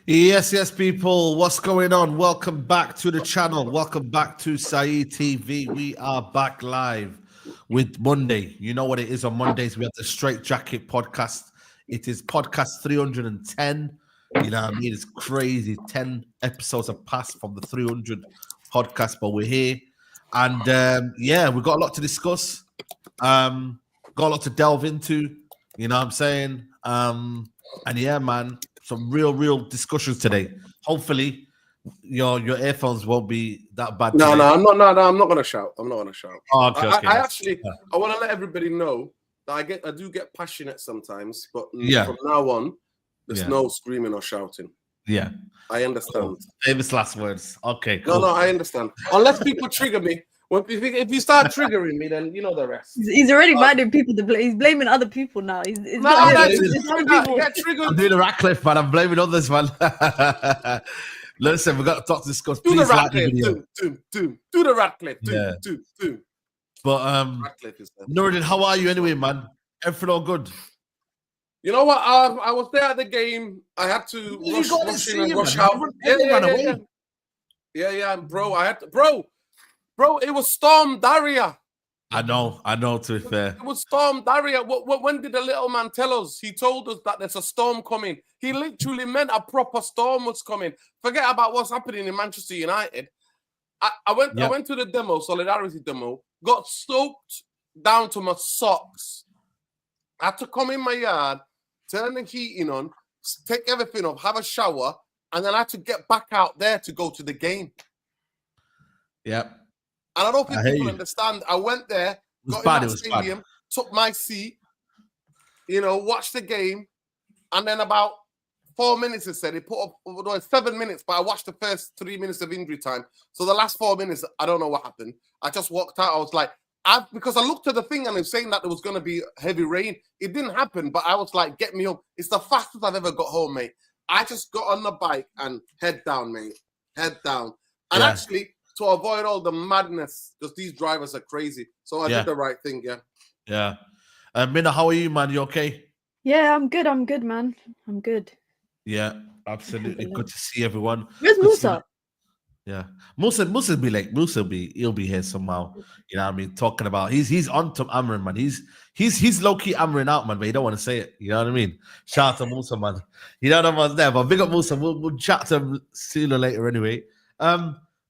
Yes, people. What's going on? Welcome back to the channel. Welcome back to Saeed TV. We are back live with Monday. You know what it is on Mondays. We have the Straight Jacket podcast. It is podcast 310. You know what I mean? It's crazy. 10 episodes have passed from the 300 podcast, but we're here. And we've got a lot to discuss. Got a lot to delve into. You know what I'm saying? And yeah, man. Some real discussions today. Hopefully, your earphones won't be that bad. No, I'm not gonna shout. I'm not gonna shout. Oh, okay. I want to let everybody know that I do get passionate sometimes, but from now on, there's no screaming or shouting. Yeah, I understand. Cool. Famous last words. Okay, cool. No, I understand. Unless people trigger me. If you start triggering me, then you know the rest. He's already minding people to blame. He's blaming other people now. It's people. I'm doing the Ratcliffe, man. I'm blaming others, man. Listen, we've got to talk to discuss. Do the Ratcliffe. Do the Ratcliffe. Do. But Nuruddin, how are you anyway, man? Everything all good? You know what? I was there at the game. I had to rush in and rush out. Yeah, bro. Bro, it was Storm Daria. I know, to be fair. It was Storm Daria. When did the little man tell us? He told us that there's a storm coming. He literally meant a proper storm was coming. Forget about what's happening in Manchester United. I went to the demo, Solidarity demo, got soaked down to my socks. I had to come in my yard, turn the heating on, take everything off, have a shower, and then I had to get back out there to go to the game. Yep. And I don't think people understand. I went there, got in the stadium, took my seat, watched the game, and then about 4 minutes, it said, it put up 7 minutes, but I watched the first 3 minutes of injury time. So the last 4 minutes, I don't know what happened. I just walked out. I was like, because I looked at the thing and it was saying that there was going to be heavy rain. It didn't happen, but I was like, get me home. It's the fastest I've ever got home, mate. I just got on the bike and head down, mate. Head down. And actually, to avoid all the madness, because these drivers are crazy. So I did the right thing, Yeah. Minna, how are you, man? You okay? Yeah, I'm good, man. I'm good. Yeah, absolutely. Good to see everyone. Where's Musa? Yeah. Musa be like, he'll be here somehow. You know what I mean? Talking about, he's on to Amorim, man. He's low-key Amorim out, man, but he don't want to say it. You know what I mean? Shout out to Musa, man. You know what I'm there, but big up Musa. We'll chat to him sooner or later anyway.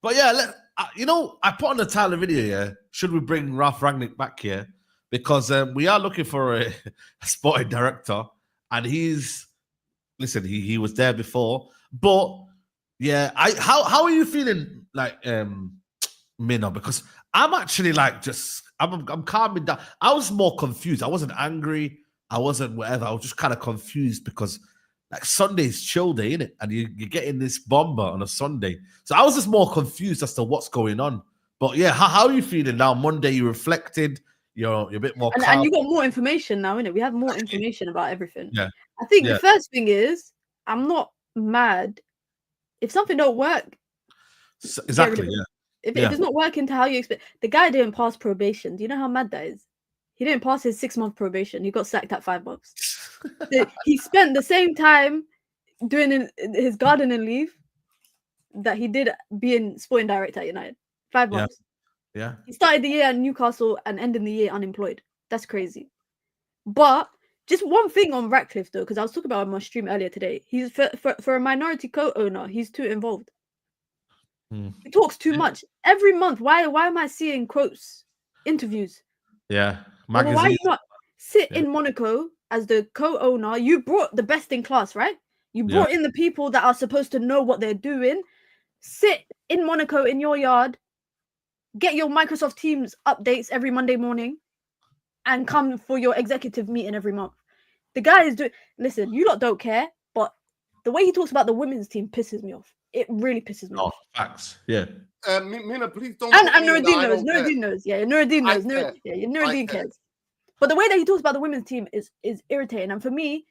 But yeah, I put on the title of the video here. Should we bring Ralph Rangnick back here? Because we are looking for a sporting director, and he was there before. But yeah, how are you feeling, like, Minna? Because I'm actually like I'm calming down. I was more confused. I wasn't angry. I wasn't whatever. I was just kind of confused because, like, Sunday's chill day, innit? And you're getting this bomber on a Sunday. So I was just more confused as to what's going on. But yeah, how are you feeling now? Monday, you reflected. You're a bit more calm. And you got more information now, innit? We have more information about everything. Yeah. I think the first thing is, I'm not mad. If something don't work, exactly, If it's not working to how you expect, the guy didn't pass probation. Do you know how mad that is? He didn't pass his 6-month probation. He got sacked at 5 months. He spent the same time doing his gardening leave that he did being sporting director at United. 5 months. Yeah. He started the year at Newcastle and ending the year unemployed. That's crazy. But just one thing on Ratcliffe, though, because I was talking about it on my stream earlier today. He's for a minority co-owner, he's too involved. He talks too much. Every month, why am I seeing quotes, interviews? Yeah. Well, why you not sit in Monaco as the co-owner? You brought the best in class, right? You brought in the people that are supposed to know what they're doing. Sit in Monaco in your yard, get your Microsoft Teams updates every Monday morning, and come for your executive meeting every month. The guy is doing. Listen, you lot don't care, but the way he talks about the women's team pisses me off. It really pisses me off. Facts. Yeah. Mina, please don't. And Nuruddin knows. Nuruddin knows. Yeah, Nuruddin knows. Nuruddin cares. But the way that he talks about the women's team is irritating. And for me,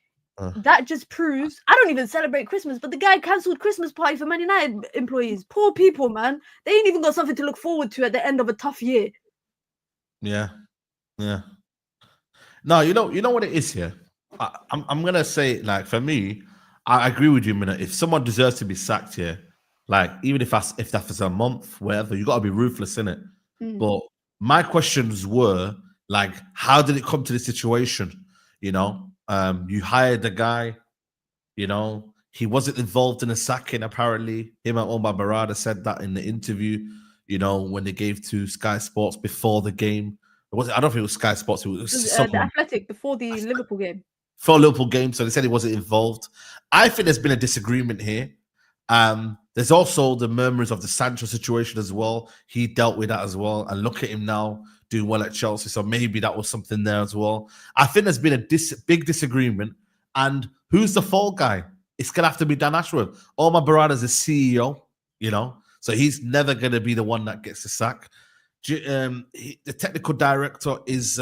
that just proves I don't even celebrate Christmas. But the guy cancelled Christmas party for Man United employees. Poor people, man. They ain't even got something to look forward to at the end of a tough year. Yeah. No, you know what it is here. I'm gonna say, like, for me, I agree with you, Minna. If someone deserves to be sacked here, like even if that was a month, whatever, you got to be ruthless in it. But my questions were like, how did it come to this situation? You hired the guy. He wasn't involved in a sacking. Apparently, him and Omar Barada said that in the interview. When they gave to Sky Sports before the game. I don't think it was Sky Sports. It was the Athletic before the Liverpool game. For a Liverpool game, so they said he wasn't involved. I think there's been a disagreement here. There's also the murmurs of the Sancho situation as well. He dealt with that as well, and look at him now doing well at Chelsea. So maybe that was something there as well. I think there's been a big disagreement. And who's the fall guy? It's gonna have to be Dan Ashworth. Omar Barada's the CEO, so he's never gonna be the one that gets the sack. The technical director is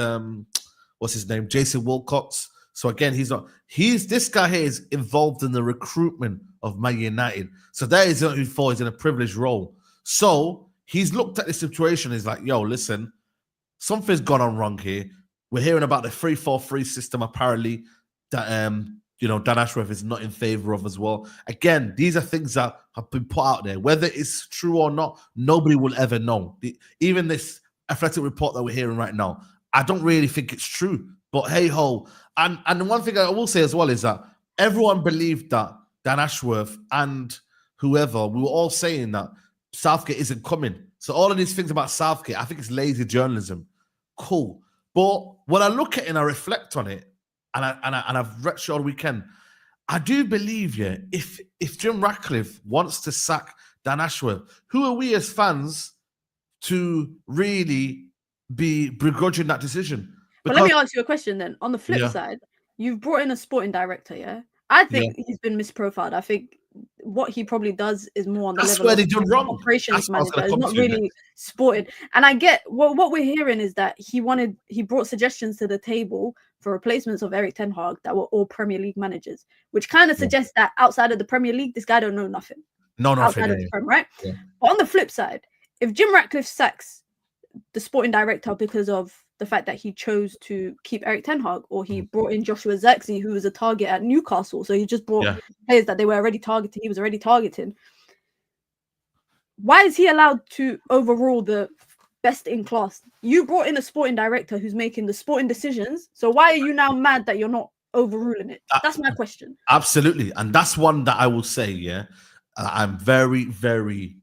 what's his name? Jason Wilcox. So again, he's not. This guy here is involved in the recruitment of Man United. So there is who he's in a privileged role. So he's looked at the situation. He's like, yo, listen, something's gone on wrong here. We're hearing about the 3-4-3 system apparently that Dan Ashworth is not in favor of as well. Again, these are things that have been put out there. Whether it's true or not, nobody will ever know. Even this Athletic report that we're hearing right now, I don't really think it's true. But hey ho, and the one thing I will say as well is that everyone believed that Dan Ashworth and whoever, we were all saying that Southgate isn't coming. So all of these things about Southgate, I think it's lazy journalism. Cool. But when I look at it and I reflect on it, and I've read all weekend, I do believe, if Jim Ratcliffe wants to sack Dan Ashworth, who are we as fans to really be begrudging that decision? But let me ask you a question then. On the flip side, you've brought in a sporting director, yeah? I think he's been misprofiled. I think what he probably does is more on the level of operations manager. It's not really sporting. And I get what we're hearing is that he brought suggestions to the table for replacements of Erik ten Hag that were all Premier League managers, which kind of suggests that outside of the Premier League, this guy don't know nothing. Outside of the Premier, right? Yeah. But on the flip side, if Jim Ratcliffe sacks the sporting director because of the fact that he chose to keep Erik ten Hag, or he brought in Joshua Zirkzee, who was a target at Newcastle, so he just brought players that they were already targeting. He was already targeting. Why is he allowed to overrule the best in class? You brought in a sporting director who's making the sporting decisions, so why are you now mad that you're not overruling it? That's my question. Absolutely, and that's one that I will say. I'm very, very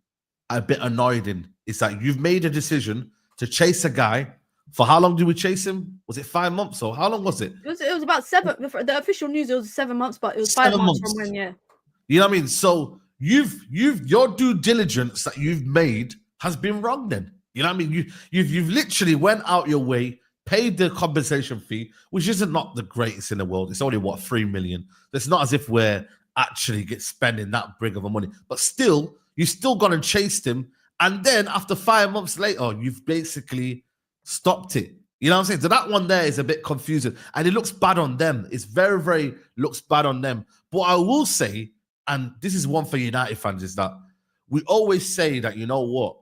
a bit annoyed in is that you've made a decision to chase a guy. For how long did we chase him? Was it 5 months or how long was it? It was about 7. The official news, it was 7 months, but it was 5 months from when, You know what I mean? So your due diligence that you've made has been wrong then. You know what I mean? You've literally went out your way, paid the compensation fee, which isn't not the greatest in the world. It's only 3 million. It's not as if we're actually spending that big of a money. But still, you still gone and chased him. And then after 5 months later, you've basically stopped it. You know what I'm saying? So that one there is a bit confusing. And it looks bad on them. It's very, very looks bad on them. But I will say, and this is one for United fans, is that we always say that, you know what?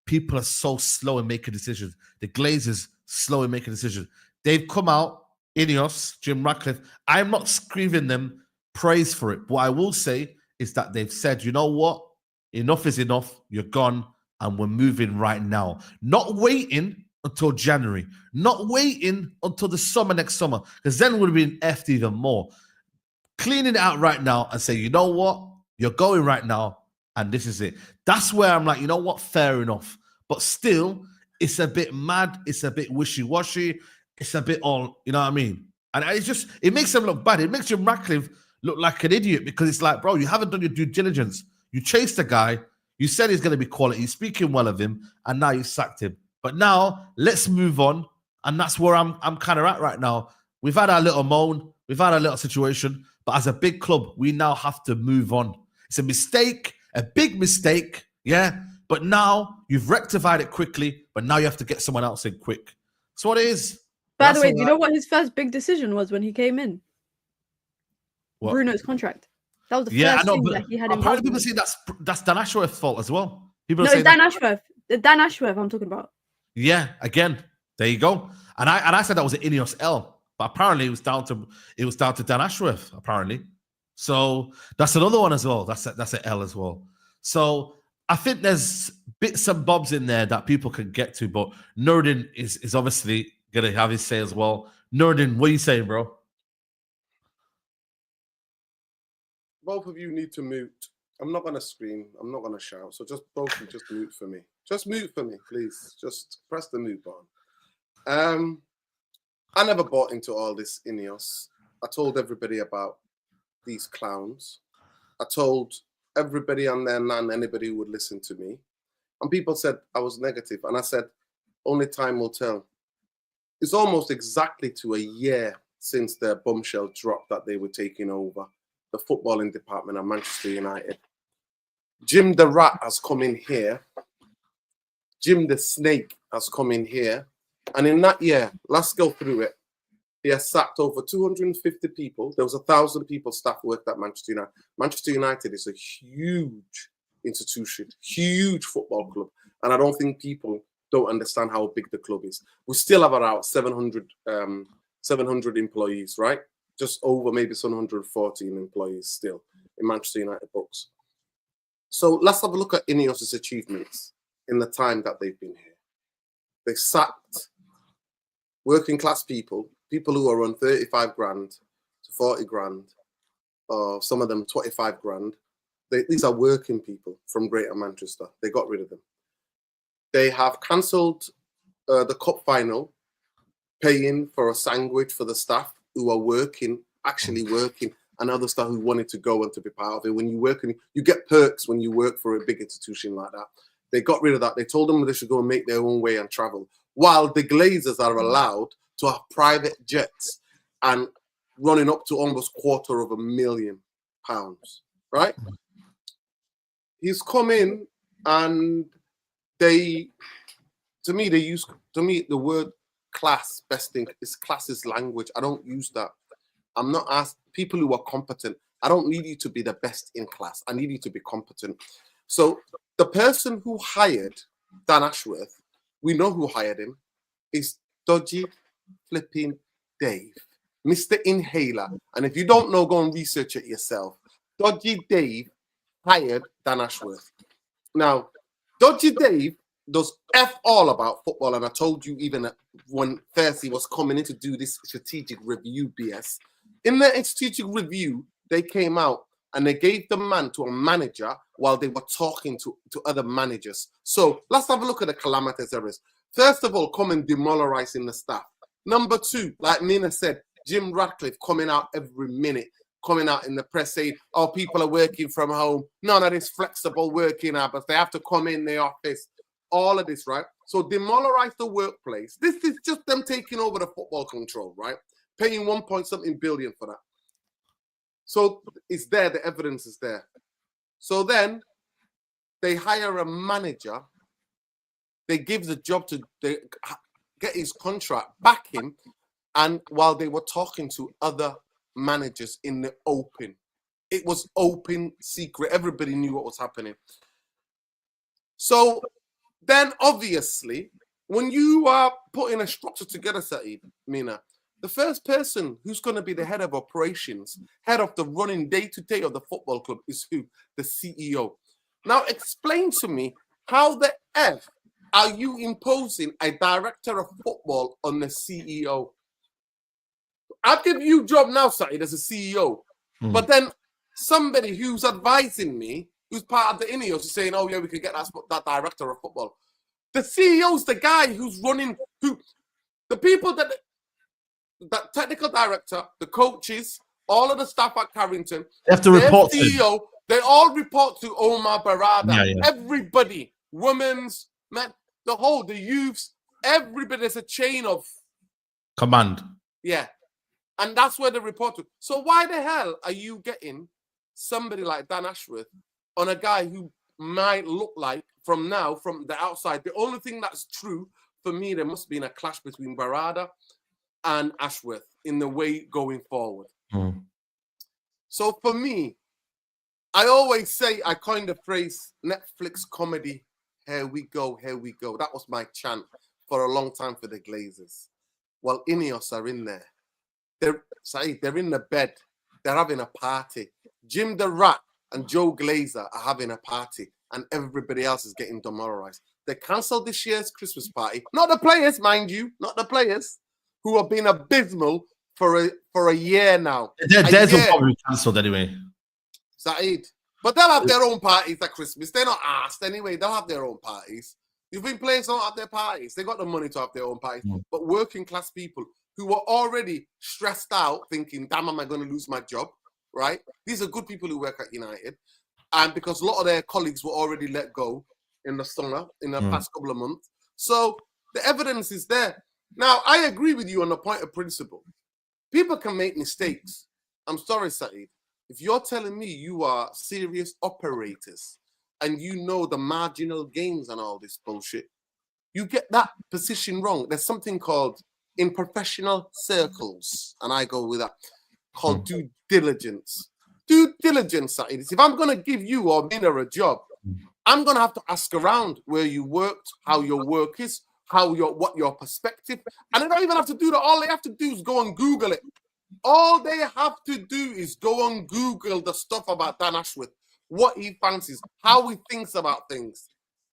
People are so slow in making decisions. The Glazers slow in making decisions. They've come out, Ineos, Jim Ratcliffe. I'm not screaming them praise for it. What I will say is that they've said, you know what? Enough is enough. You're gone. And we're moving right now. Not waiting until January. Not waiting until the summer next summer. Because then we'll be effed even more. Cleaning it out right now and say, you know what? You're going right now. And this is it. That's where I'm like, you know what? Fair enough. But still, it's a bit mad. It's a bit wishy-washy. It's a bit all, you know what I mean? And it makes them look bad. It makes Jim Ratcliffe look like an idiot because it's like, bro, you haven't done your due diligence. You chased a guy. You said he's going to be quality. You're speaking well of him. And now you sacked him. But now, let's move on. And that's where I'm kind of at right now. We've had our little moan. We've had a little situation. But as a big club, we now have to move on. It's a mistake. A big mistake. Yeah. But now you've rectified it quickly. But now you have to get someone else in quick. That's what it is. By the way, do you know what his first big decision was when he came in? What? Bruno's contract. That was the first thing that he had in mind. People say that's Dan Ashworth's fault as well. It's Dan Ashworth. Dan Ashworth I'm talking about. Yeah, again, there you go. And I said that was an Ineos L, but apparently it was down to Dan Ashworth. Apparently, So that's another one as well. That's an L as well. So I think there's bits and bobs in there that people can get to, but Nurdin is obviously gonna have his say as well. Nurdin, what are you saying, bro? Both of you need to mute. I'm not gonna scream. I'm not gonna shout. So just both of you just mute for me. Just mute for me, please. Just press the mute button. I never bought into all this Ineos. I told everybody about these clowns. I told everybody and their nan, anybody who would listen to me. And people said I was negative. And I said, only time will tell. It's almost exactly to a year since the bombshell dropped that they were taking over the footballing department at Manchester United. Jim the Rat has come in here. Jim the Snake has come in here. And in that year, let's go through it. He has sacked over 250 people. There was 1,000 people staff worked at Manchester United. Manchester United is a huge institution, huge football club. And I don't think people don't understand how big the club is. We still have around 700 employees, right? Just over maybe 714 employees still in Manchester United books. So let's have a look at Ineos' achievements in the time that they've been here. They sacked working class people who are on 35 grand to 40 grand, or some of them 25 grand. These are working people from Greater Manchester. They got rid of them. They have cancelled the cup final, paying for a sandwich for the staff who are actually working, and other staff who wanted to go and to be part of it. When you work, you get perks when you work for a big institution like that. They got rid of that. They told them they should go and make their own way and travel, while the Glazers are allowed to have private jets and running up to almost £250,000, right? He's come in and the word class, best thing is class is language. I don't use that. I'm not asked people who are competent. I don't need you to be the best in class. I need you to be competent. So the person who hired Dan Ashworth, we know who hired him, is Dodgy Flipping Dave, Mr. Inhaler. And if you don't know, go and research it yourself. Dodgy Dave hired Dan Ashworth. Now, Dodgy Dave does F all about football. And I told you even when Thursday was coming in to do this strategic review BS, in the strategic review, they came out and they gave the man to a manager while they were talking to other managers. So let's have a look at the calamitous errors. First of all, come and demoralizing the staff. Number two, like Mina said, Jim Ratcliffe coming out every minute, coming out in the press saying, oh, people are working from home. None of this flexible working hours. They have to come in the office. All of this, right? So demoralize the workplace. This is just them taking over the football control, right? Paying 1.something billion for that. So it's there. The evidence is there. So then they hire a manager. They give the job to get his contract, back him, and while they were talking to other managers in the open, it was open secret. Everybody knew what was happening. So then, obviously, when you are putting a structure together, Saeed, Mina, the first person who's going to be the head of operations, head of the running day-to-day of the football club is who? The CEO. Now, explain to me how the F are you imposing a director of football on the CEO? I'll give you a job now, Saeed, as a CEO. But then somebody who's advising me, who's part of the Ineos, is saying, oh, yeah, we could get that director of football. The CEO's the guy who's running, the people that technical director, the coaches, all of the staff at Carrington, they have to report CEO, they all report to Omar Barada. Yeah, yeah. Everybody, women's, men, the youths, everybody, there's a chain of command. Yeah. And that's where they report to. So why the hell are you getting somebody like Dan Ashworth on a guy who might look like, from the outside, the only thing that's true for me, there must be a clash between Barada and Ashworth in the way going forward. So for me, I always say, I coined the phrase Netflix comedy, here we go, here we go. That was my chant for a long time for the Glazers. Well, Ineos are in there. They're in the bed. they're having a party. Jim the Rat and Joe Glazer are having a party, and everybody else is getting demoralized. They cancelled this year's Christmas party. Not the players, mind you, not the players who have been abysmal for a year now. Theirs will probably cancelled anyway. Saeed. But they'll have their own parties at Christmas. They're not asked anyway. They'll have their own parties. You've been players don't have their parties. They got the money to have their own parties. Mm. But working class people who were already stressed out, thinking, damn, am I going to lose my job? Right? These are good people who work at United. And because a lot of their colleagues were already let go in the summer, in the past couple of months. So the evidence is there. Now, I agree with you on the point of principle. People can make mistakes. I'm sorry, Saeed. If you're telling me you are serious operators and you know the marginal gains and all this bullshit, you get that position wrong. There's something called, in professional circles, and I go with that, called due diligence. Due diligence, Saeed, is if I'm going to give you or Mina a job, I'm going to have to ask around where you worked, how your work is, what your perspective, and they don't even have to do that. All they have to do is go and Google it. All they have to do is go and Google the stuff about Dan Ashworth, what he fancies, how he thinks about things.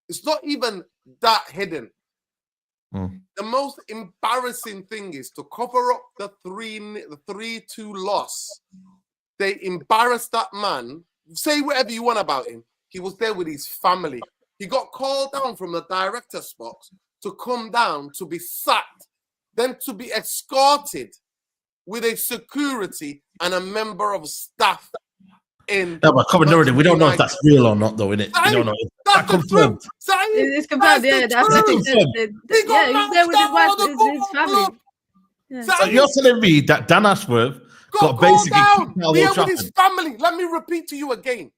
It's not even that hidden. The most embarrassing thing is to cover up the 3-2 loss. They embarrassed that man. Say whatever you want about him. He was there with his family. He got called down from the director's box to come down to be sacked, then to be escorted with a security and a member of staff in. Yeah, but come on, we don't know if that's real or not, though, innit? We don't know. That's confirmed. It's confirmed, yeah. That's confirmed. Yeah, he's there with his wife, his family. Yeah. So you're telling me that Dan Ashworth got basically kicked out with his family. Let me repeat to you again.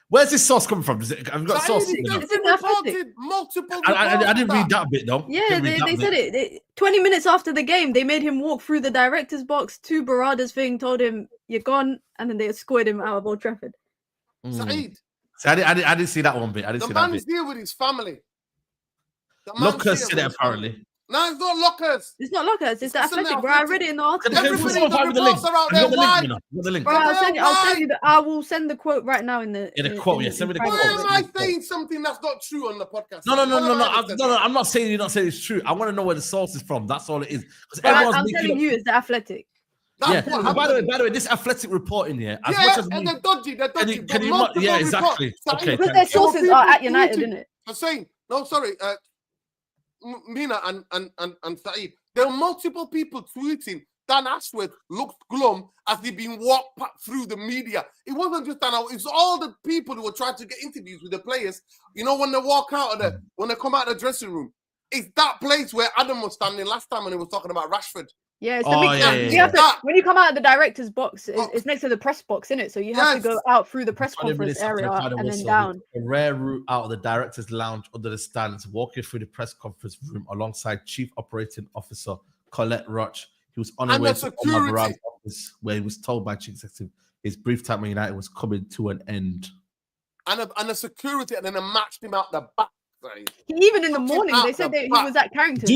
Where's this source coming from? Have you got source? It's reported multiple. I didn't read that bit though. Yeah, they said it. 20 minutes after the game, they made him walk through the director's box to Barada's thing, told him you're gone, and then they escorted him out of Old Trafford. Saeed. So I didn't see that one bit. The man's here with his family. Lucas said it apparently. No, it's not Lockers. It's not Lockers. It's the Athletic, bro. I read it in the article. Everybody, the reports are out there. Why? Bro, I'll tell you. I will send the quote right now in the quote. Yeah, send me the quote. Why am I saying something that's not true on the podcast? No. I'm not saying you're not saying it's true. I want to know where the source is from. That's all it is. I'm telling you, it's the Athletic. Yeah. By the way, this Athletic reporting here. And they're dodgy. Can you yeah, exactly. Okay. Because their sources are at United, isn't it? I'm saying no. Sorry. Mina and Saeed, there were multiple people tweeting Dan Ashworth looked glum as he'd been walked through the media. It wasn't just Dan, it was all the people who were trying to get interviews with the players. You know, when they walk out of when they come out of the dressing room, it's that place where Adam was standing last time when he was talking about Rashford. Yeah, it's you have to, when you come out of the director's box, it's next to the press box, isn't it? So you have to go out through the press conference area and then down. A rare route out of the director's lounge under the stands, walking through the press conference room alongside Chief Operating Officer Colette Roch. He was on the way to Omar Barad's office, where he was told by Chief Executive his brief time at United was coming to an end. And a security, and then they matched him out the back. Even in the morning, they said that he was at Carrington.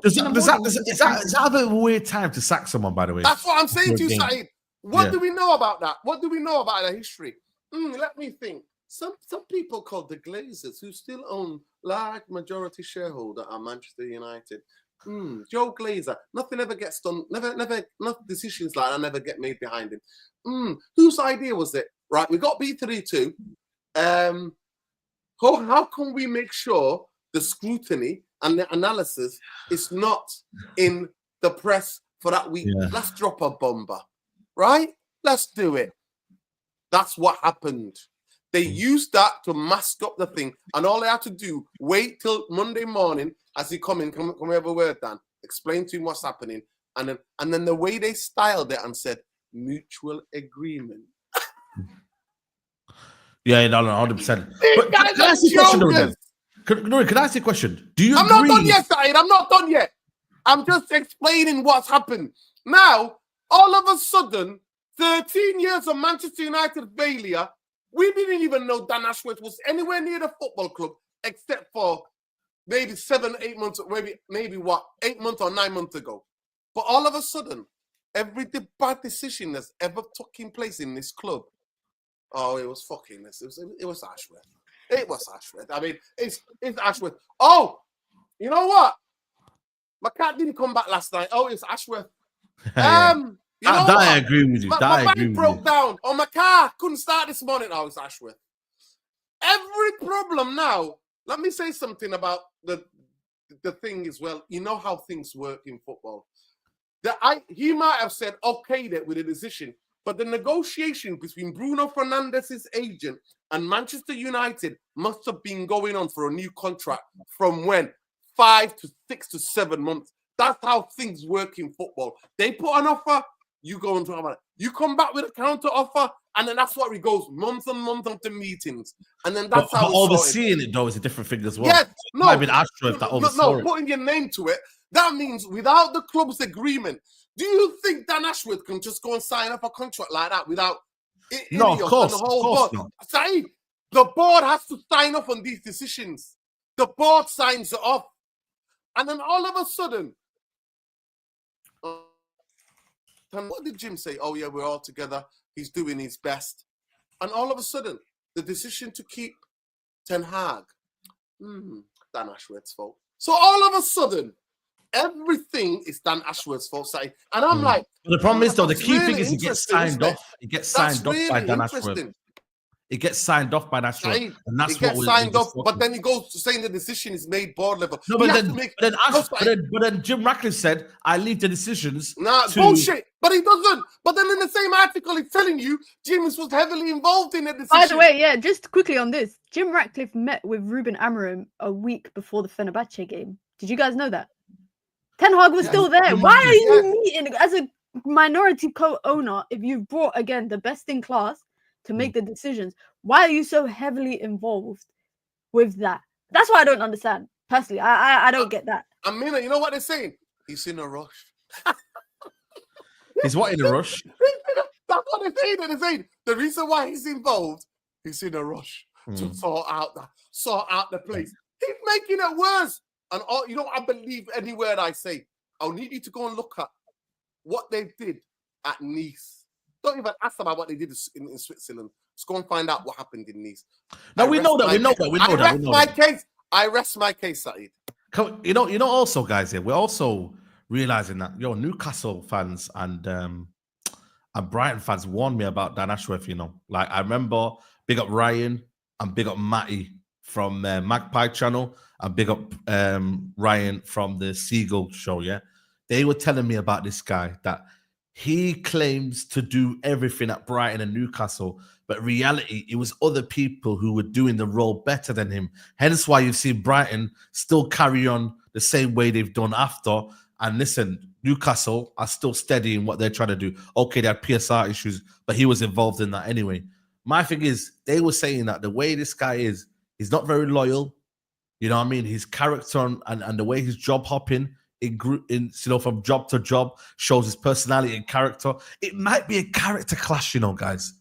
Is that a weird time to sack someone, by the way? That's what I'm saying to you, Saeed. What do we know about that? What do we know about the history? Let me think. Some people called the Glazers, who still own large majority shareholder at Manchester United. Joe Glazer. Nothing ever gets done. Never decisions like that never get made behind him. Whose idea was it? Right, we got B32. How can we make sure the scrutiny and the analysis is not in the press for that week? Yeah. Let's drop a bomber, right? Let's do it. That's what happened. They used that to mask up the thing, and all they had to do, wait till Monday morning as he come have a word, Dan, explain to him what's happening, and then the way they styled it and said mutual agreement. Yeah, no, 100%. But can I ask you a question, can I ask you a question? Do you agree? I'm not done yet, Saeed. I'm not done yet. I'm just explaining what's happened. Now, all of a sudden, 13 years of Manchester United failure, we didn't even know Dan Ashworth was anywhere near the football club, except for maybe 7, 8 months, maybe 8 months or 9 months ago. But all of a sudden, every bad decision that's ever taken place in this club, oh, it was fucking this. It was Ashworth. It was Ashworth. I mean, it's Ashworth. Oh, you know what? My cat didn't come back last night. Oh, it's Ashworth. You know what? I agree with you. My bike broke down. Oh, my car couldn't start this morning. Oh, it's Ashworth. Every problem now. Let me say something about the thing as well. You know how things work in football. He might have said okay that with a decision, but the negotiation between Bruno Fernandes's agent and Manchester United must have been going on for a new contract from when? 5 to 6 to 7 months. That's how things work in football. They put an offer, you go and talk about it. You come back with a counter offer, and then that's what it goes months and months of the meetings. And then that's how overseeing it though is a different thing as well. Yes, no, might be Ashworth that oversaw it. Putting your name to it, that means without the club's agreement, do you think Dan Ashworth can just go and sign up a contract like that without no, of course, and the whole board? Not. Saeed, the board has to sign off on these decisions. The board signs it off. And then all of a sudden, what did Jim say? Oh, yeah, we're all together. He's doing his best. And all of a sudden, the decision to keep Ten Hag, Dan Ashworth's fault. So all of a sudden, everything is Dan Ashworth's fault. And I'm like... But the problem is, though, the key thing is he gets signed off. It gets signed off by Dan Ashworth. It gets signed off by Ashworth, and that's what we're signed off. But then he goes to saying the decision is made board level. No, but then Jim Ratcliffe said, "I leave the decisions." Nah, bullshit. But he doesn't. But then in the same article, he's telling you Jim was heavily involved in the decision. By the way, yeah, just quickly on this, Jim Ratcliffe met with Ruben Amorim a week before the Fenerbahce game. Did you guys know that? Ten Hag was still there. Why are you meeting as a minority co-owner if you've brought again the best in class to make the decisions? Why are you so heavily involved with that? That's what I don't understand. Personally, I don't get that. I mean, you know what they're saying? He's in a rush. He's what, in a rush? That's what they're saying. They're saying the reason why he's involved, he's in a rush to sort out the place. He's making it worse. And you know, I believe any word I say. I'll need you to go and look at what they did at Nice. Don't even ask about what they did in Switzerland. Just go and find out what happened in Nice. No, we know that. I rest my case, Saeed. You know. Also, guys, here we're also realizing that Newcastle fans and Brighton fans warned me about Dan Ashworth. You know, like I remember, big up Ryan and big up Matty from Magpie Channel and big up Ryan from the Seagull Show. Yeah, they were telling me about this guy that he claims to do everything at Brighton and Newcastle, but in reality, it was other people who were doing the role better than him. Hence why you've seen Brighton still carry on the same way they've done after. And listen, Newcastle are still steady in what they're trying to do. Okay, they had PSR issues, but he was involved in that anyway. My thing is, they were saying that the way this guy is, he's not very loyal. You know what I mean? His character and the way he's job hopping, from job to job, shows his personality and character. It might be a character clash, guys.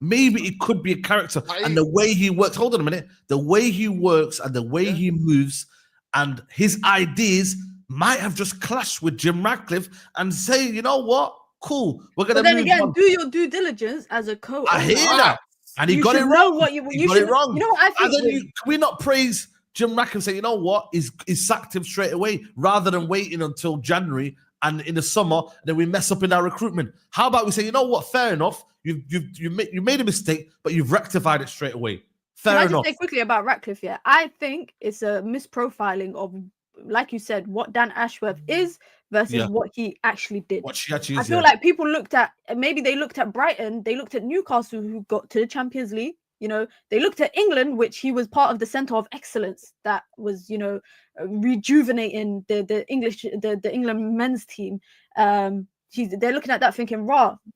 Maybe it could be a character. And the way he works, hold on a minute, the way he works and the way he moves and his ideas might have just clashed with Jim Ratcliffe and say, you know what? Cool. We're going to move on. Do your due diligence as a coach. I hear that. And he got it wrong. You got it wrong. You know what I think? And then can we not praise Jim Ratcliffe and say, you know what? He's sacked him straight away rather than waiting until January and in the summer, then we mess up in our recruitment. How about we say, you know what? Fair enough. You made a mistake, but you've rectified it straight away. Fair enough. Can I just say quickly about Ratcliffe? Yeah, I think it's a misprofiling of, like you said, what Dan Ashworth is versus what he actually did. What she actually is. I feel like people looked at Brighton, they looked at Newcastle, who got to the Champions League. They looked at England, which he was part of the centre of excellence that was, rejuvenating the England men's team. They're looking at that thinking,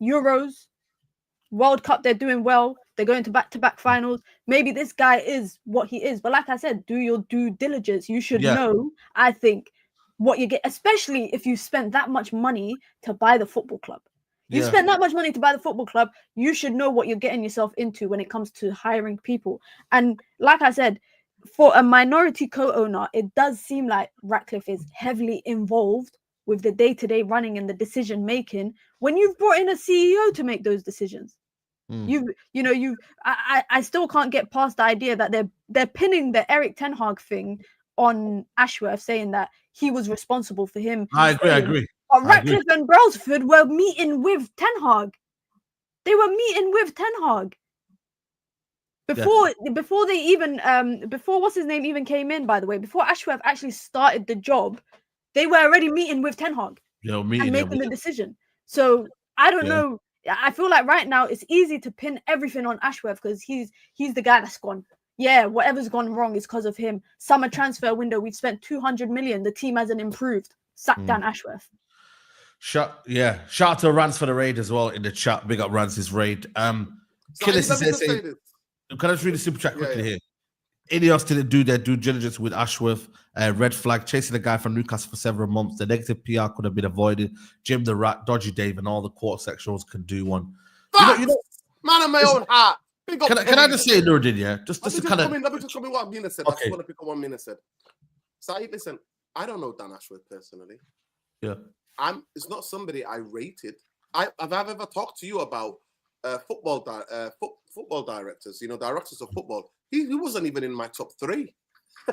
Euros, World Cup, they're doing well. They're going to back-to-back finals. Maybe this guy is what he is. But like I said, do your due diligence. You should know, I think, what you get, especially if you spent that much money to buy the football club. You spend that much money to buy the football club, you should know what you're getting yourself into when it comes to hiring people. And like I said, for a minority co-owner, it does seem like Ratcliffe is heavily involved with the day-to-day running and the decision making when you've brought in a CEO to make those decisions. I still can't get past the idea that they're pinning the Eric Ten Hag thing on Ashworth, saying that he was responsible for him. I agree. But Ratcliffe and Brailsford were meeting with Ten Hag. They were meeting with Ten Hag before they even before what's his name even came in. By the way, before Ashworth actually started the job, they were already meeting with Ten Hag and making the decision. So I don't know. I feel like right now it's easy to pin everything on Ashworth because he's the guy that's gone. Yeah, whatever's gone wrong is because of him. Summer transfer window, we've spent 200 million. The team hasn't improved. Sack down Ashworth. Shout out to Rance for the raid as well in the chat. Big up Rance's raid. Can I just read the super chat quickly here? Ineos didn't do their due diligence with Ashworth. Red flag, chasing the guy from Newcastle for several months. The negative PR could have been avoided. Jim the Rat, Dodgy Dave, and all the court sectionals can do one. Man of my own heart. Can I just say, Nuruddin, yeah? Just to kind of... Let me just come in what Mina said. Okay. I just want to pick up what Mina said. Saeed, listen, I don't know Dan Ashworth personally. Yeah. It's not somebody I rated. Have I ever talked to you about football directors, directors of football? He wasn't even in my top 3.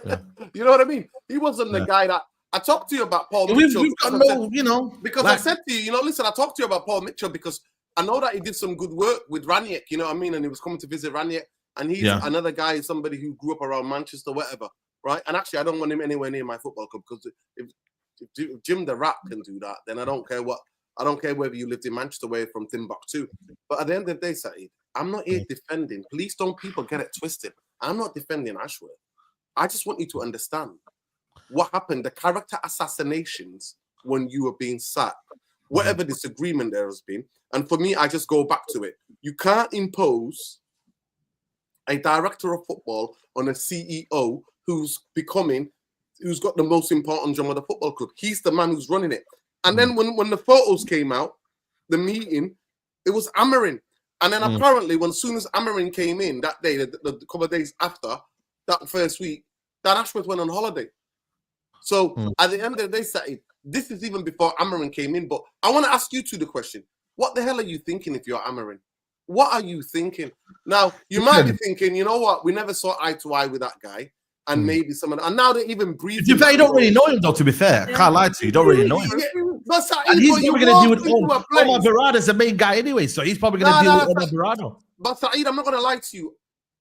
Yeah. You know what I mean? He wasn't the guy that I talked to you about Paul Mitchell. I said to you, listen, I talked to you about Paul Mitchell because I know that he did some good work with Rangnick, you know what I mean? And he was coming to visit Rangnick. And he's another guy, somebody who grew up around Manchester, whatever, right? And actually, I don't want him anywhere near my football club because if Jim the Rat can do that, then I don't care whether you lived in Manchester away from Timbuktu. But at the end of the day, Saeed, I'm not here defending. Please don't people get it twisted. I'm not defending Ashworth. I just want you to understand what happened, the character assassinations when you were being sacked, whatever disagreement there has been. And for me, I just go back to it. You can't impose a director of football on a CEO who's got the most important job of the football club. He's the man who's running it. And then when the photos came out, the meeting, it was Amorim. And then apparently, as soon as Amorim came in that day, the couple of days after, that first week, Dan Ashworth went on holiday. So at the end of the day, Saeed, this is even before Amorim came in. But I want to ask you two the question. What the hell are you thinking if you're Amorim? What are you thinking? Now, you might be thinking, you know what? We never saw eye to eye with that guy. And maybe someone, and now they even breathe. To be fair, you don't really know him, though. To be fair, I can't lie to you. You don't really know him. But and he's probably going to deal with Omar Berrada's the main guy anyway, so he's probably going to deal with Omar Berrada. But Saeed, I'm not going to lie to you.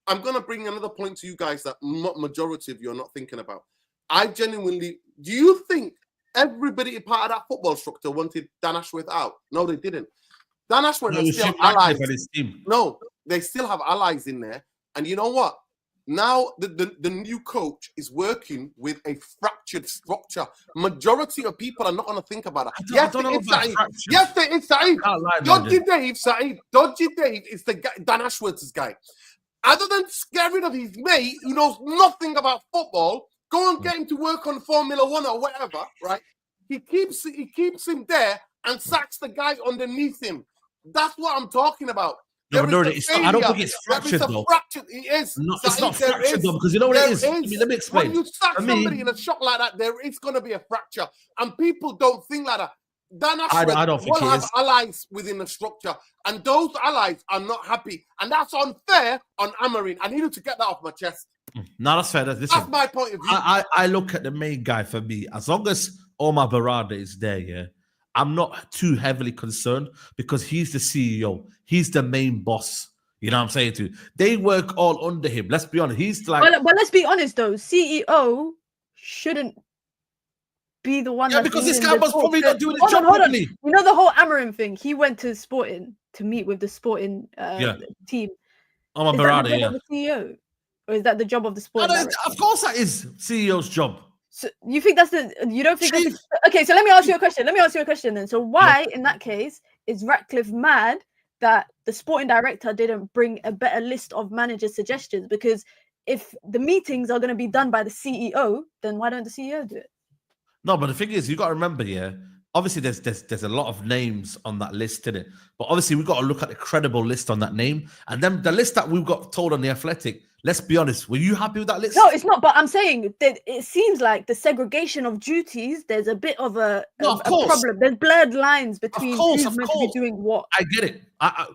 I'm going to bring another point to you guys that majority of you are not thinking about. I genuinely, do you think everybody part of that football structure wanted Dan Ashworth out? No, they didn't. Dan Ashworth has still allies. No, they still have allies in there. And you know what? Now the new coach is working with a fractured structure. Majority of people are not going to think about it. Yes, it is Saeed. Dodgy Dave, Saeed. Dodgy Dave is the guy, Dan Ashworth's guy. Other than get rid of his mate who knows nothing about football, go and get him to work on Formula 1 or whatever, right? He keeps him there and sacks the guy underneath him. That's what I'm talking about. No, I don't think it's fractured though. It is. No, it's not fractured though, because you know what it is. Let me explain. When you sack somebody in a shock like that, there is going to be a fracture, and people don't think like that. Dan Ashworth will have allies within the structure, and those allies are not happy, and that's unfair on Amorim. I needed to get that off my chest. No, that's fair. That's my point of view. I look at the main guy for me. As long as Omar Berrada is there, yeah, I'm not too heavily concerned because he's the CEO. He's the main boss. You know what I'm saying to you? They work all under him. Let's be honest. He's like... Well, let's be honest, though. CEO shouldn't be the one because this guy was probably not doing his job properly. You know the whole Amorim thing? He went to Sporting to meet with the Sporting team. Omar Berrada, the CEO? Or is that the job of the Sporting director? Of course that is CEO's job. So you think you don't think okay, so let me ask you a question then. So why, in that case, is Ratcliffe mad that the Sporting director didn't bring a better list of manager suggestions? Because if the meetings are going to be done by the CEO, then why don't the CEO do it? No, but the thing is, you got to remember, obviously there's a lot of names on that list, innit? But obviously we've got to look at the credible list on that name. And then the list that we've got told on The Athletic, Let's be honest. Were you happy with that list? No, it's not. But I'm saying that it seems like the segregation of duties. There's a bit of a problem. There's blurred lines between who's meant to be doing what. I get it.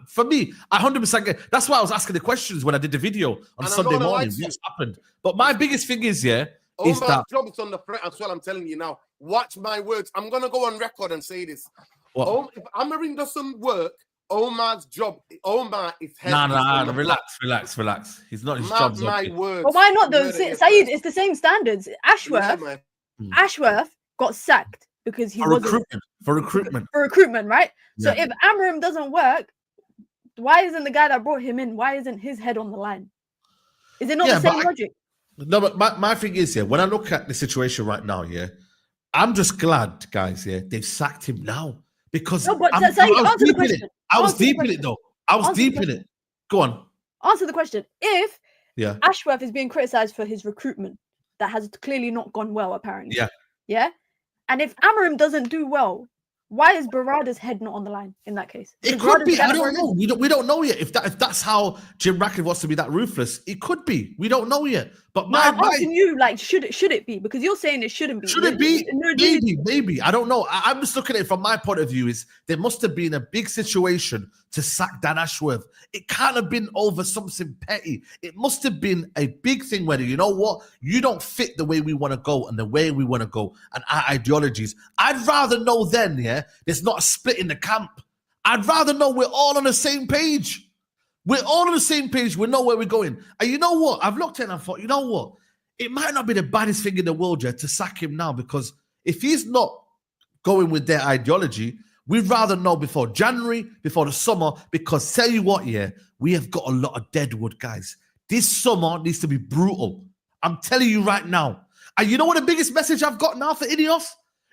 For me, I 100% get it. That's why I was asking the questions when I did the video on Sunday morning. What's happened? But my biggest thing is, is that job is on the threat as well. I'm telling you now. Watch my words. I'm gonna go on record and say this. If Amorim doesn't work, Omar's job. Omar is head. Nah. Relax. He's not his job. My words. But why not though? Saeed, it's the same standards. Ashworth got sacked because he wasn't for recruitment, right? So if Amorim doesn't work, why isn't the guy that brought him in? Why isn't his head on the line? Is it not the same logic? No, but my thing is, when I look at the situation right now, I'm just glad, guys, they've sacked him now because I was deep in it though. I was deep in it. Go on. Answer the question. If Ashworth is being criticized for his recruitment, that has clearly not gone well, apparently. Yeah. And if Amorim doesn't do well, why is Barada's head not on the line in that case? It could be. I don't know. We don't know yet. If that's how Jim Ratcliffe wants to be that ruthless, it could be. We don't know yet. But I'm asking you, like, should it be? Because you're saying it shouldn't be. Should it be? Maybe. I don't know. I'm just looking at it from my point of view. Is there must have been a big situation to sack Dan Ashworth. It can't have been over something petty. It must have been a big thing where, you know what, you don't fit the way we want to go and the way we want to go and our ideologies. I'd rather know then, there's not a split in the camp. I'd rather know we're all on the same page. We're all on the same page. We know where we're going. And you know what? I've looked at it and I thought, you know what? It might not be the baddest thing in the world to sack him now, because if he's not going with their ideology, we'd rather know before January, before the summer, because tell you what, we have got a lot of deadwood, guys. This summer needs to be brutal. I'm telling you right now. And you know what the biggest message I've got now for Ineos?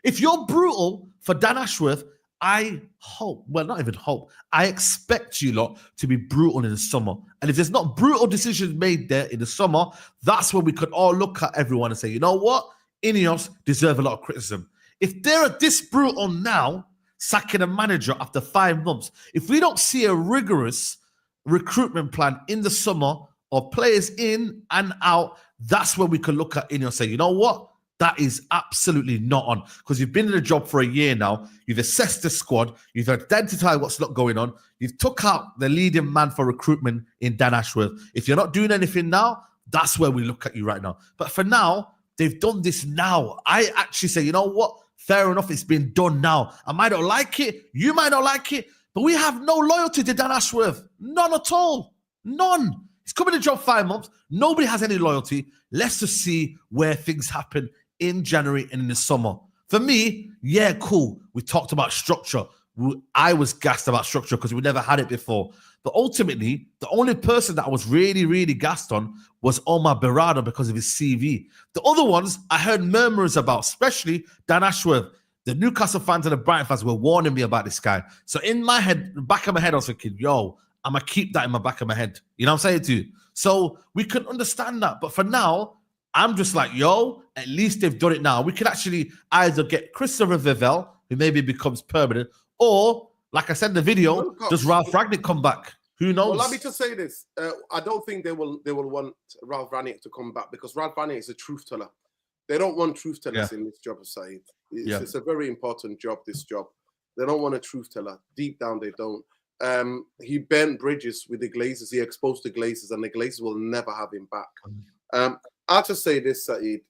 If you're brutal for Dan Ashworth, I hope, well, not even hope, I expect you lot to be brutal in the summer. And if there's not brutal decisions made there in the summer, that's when we could all look at everyone and say, you know what? Ineos deserve a lot of criticism. If they're this brutal now, sacking a manager after 5 months, if we don't see a rigorous recruitment plan in the summer of players in and out, that's when we can look at Ineos and say, you know what? That is absolutely not on, because you've been in a job for a year now. You've assessed the squad. You've identified what's not going on. You've took out the leading man for recruitment in Dan Ashworth. If you're not doing anything now, that's where we look at you right now. But for now, they've done this now. I actually say, you know what? Fair enough, it's been done now. I might not like it. You might not like it. But we have no loyalty to Dan Ashworth. None at all. None. He's coming to job 5 months. Nobody has any loyalty. Let's just see where things happen in January and in the summer. For me, cool. We talked about structure. I was gassed about structure because we never had it before. But ultimately, the only person that I was really, really gassed on was Omar Berrada because of his CV. The other ones I heard murmurs about, especially Dan Ashworth. The Newcastle fans and the Brighton fans were warning me about this guy. So in my head, back of my head, I was thinking, I'm going to keep that in my back of my head. You know what I'm saying to you? So we can understand that. But for now, I'm just like, at least they've done it now. We can actually either get Christopher Vivell, who maybe becomes permanent, or, like I said in the video, does Ralph Rangnick come back? Who knows? Well, let me just say this. I don't think they will want Ralph Rangnick to come back, because Ralph Rangnick is a truth teller. They don't want truth tellers in this job, Saeed. It's a very important job, this job. They don't want a truth teller. Deep down, they don't. He burnt bridges with the Glazers. He exposed the Glazers, and the Glazers will never have him back. I'll just say this, Saeed.